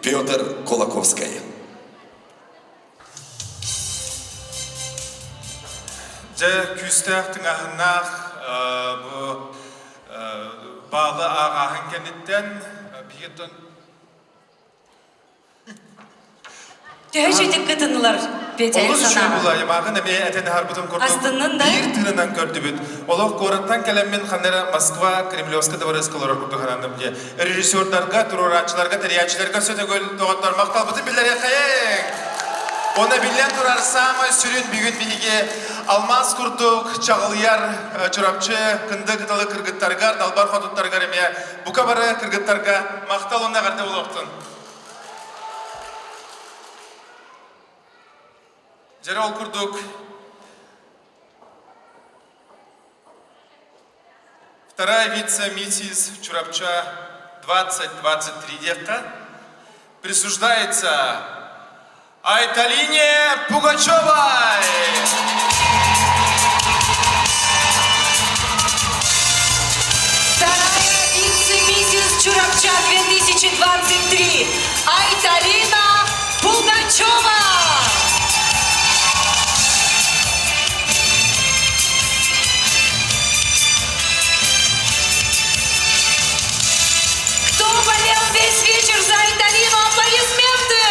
Петр Кулаковская. Күстәқтің ағынақ бағы ағағын кәнеттен бейеттен Тәжетік кітінілер бетәйін сана. Олық үшін бұла, емағын әме әтені харбытын Астынның да? бір тырынан көрді бүт. Олық қораттан кәлеммен қандары Москва, Кремлевскі дворецкалары күрді қанандым де. Режиссердарға, туроратчыларға, тәриячілерге сөте көл тоғаттар мақтал бұтын білдерге қайың. Оны білен тұрар самай сүрін бүгін бейге алмаз күрдік, чағылияр, чурапчы, кынды қыталы кіргіттарғар, далбар қотыттарғар еме. Бұқа бары кіргіттарға мақтал онна қарды олықтын. Жарал курдук. Вторая вице-миссис Чурапча 2023 дека присуждается Айталине Пугачевой. Вторая вице-миссис Чурапча 2023 Айталина Пугачева. Болел весь вечер за Айталину. Аплодисменты!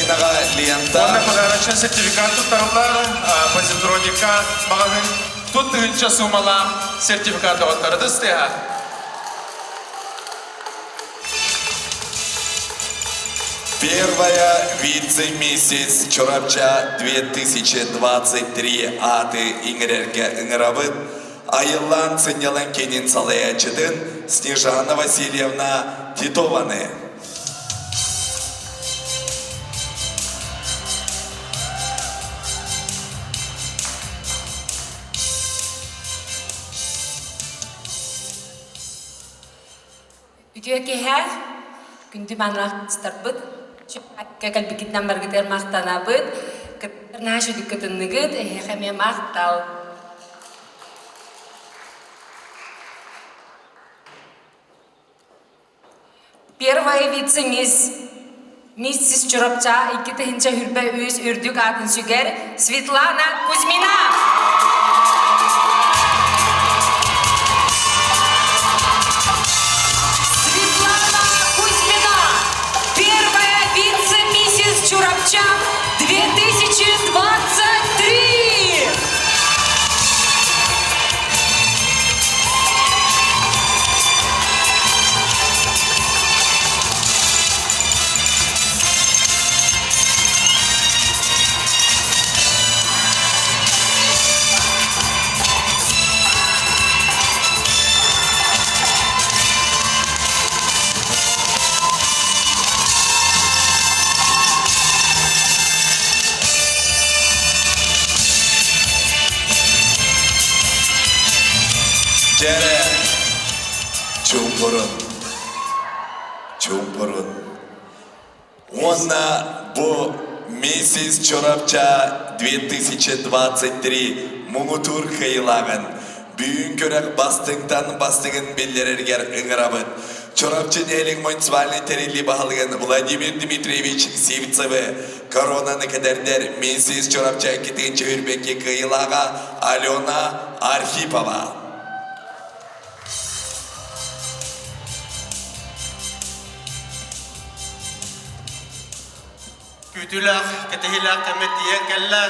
Украинаға лента. Онна подарочный сертификат туттарылар, позитроника бағағын туттығынша сумала сертификат оғаттарды істеға. Первая вице-миссис Чорапча 2023 аты иңірерге ыңырабыд. Айылан ценелан кенин салаячыдын Снежана Васильевна Титованы. Ütüöki hää, күнді манлақтыстарбыд, шүпәкке кәлбікітнен баргытер мақтанабыд, кіттірна шүдік күтіннігід, әхәме мақтал. Первая вице-миссис Чурапча, иккітігінші хүрбә өз үрдік атын сүгер, Светлана Кузьмина. Чурапча 2023! Jere, Çumburun. Онна bu Mrs. Чорапча 2023 Муңутур кайылағын. Бүйін көрек бастығын белдерергер ыңырабыд. Чорапчын елің муниципальный терили бағылған Владимир Дмитриевич Сивцевы коронаны кәдердер Mrs. Чорапча 2-ші үрбекке кайылаға Алена Архипова. Kütülak, ketihilak, kemetiyen kella.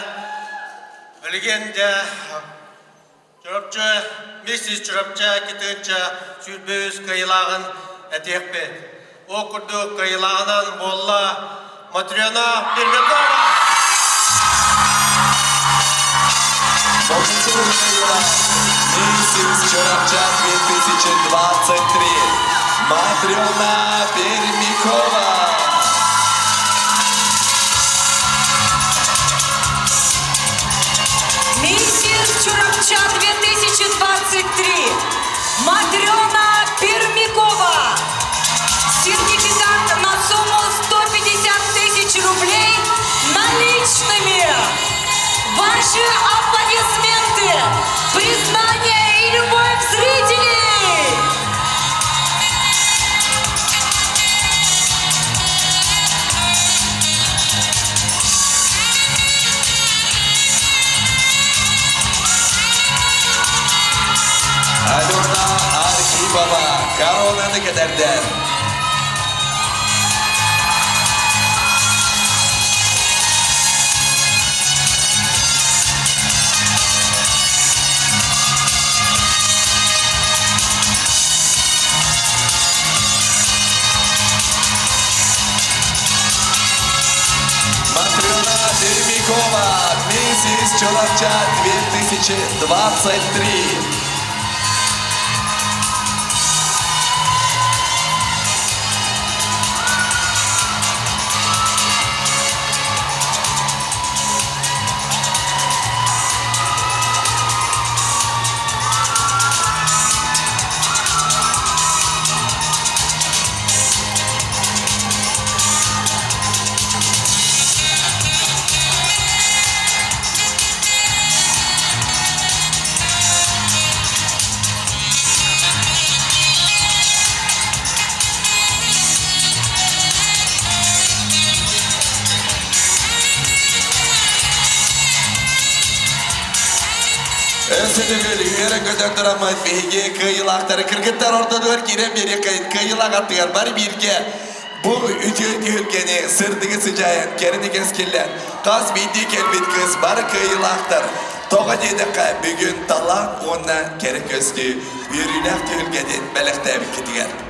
Bilgende Çorapça, Mrs. Çorapça, kitince sürbeüz kayılağın etekpe. O kurdu kayılağının bolla Matrena Pirmekova. Mrs. Чорапча 2023 Матрена Пермякова. Миссис Чурапча 2023 Матрена Пермякова. Сертификат на сумму 150 тысяч рублей наличными. Ваши аплодисменты, признание и любовь зрителей. Алена Архипова, коронаны кәдердер. Матрена Пермякова, Mrs. Чорапча 2023. Ösüdügül üyere gödördür ama beyge kıyılakları kırgıtlar ortada var girem beri kıyılak attıgar bari birge Bu ütüye tühülgeni sırdığı sıcayan kerini keskillen. Kaz bildiği kelbit kız bar kıyılaktır. Toğa dedika bugün talan ona keri köstü. Yürüylek tühülgedin belekte bir kitiger.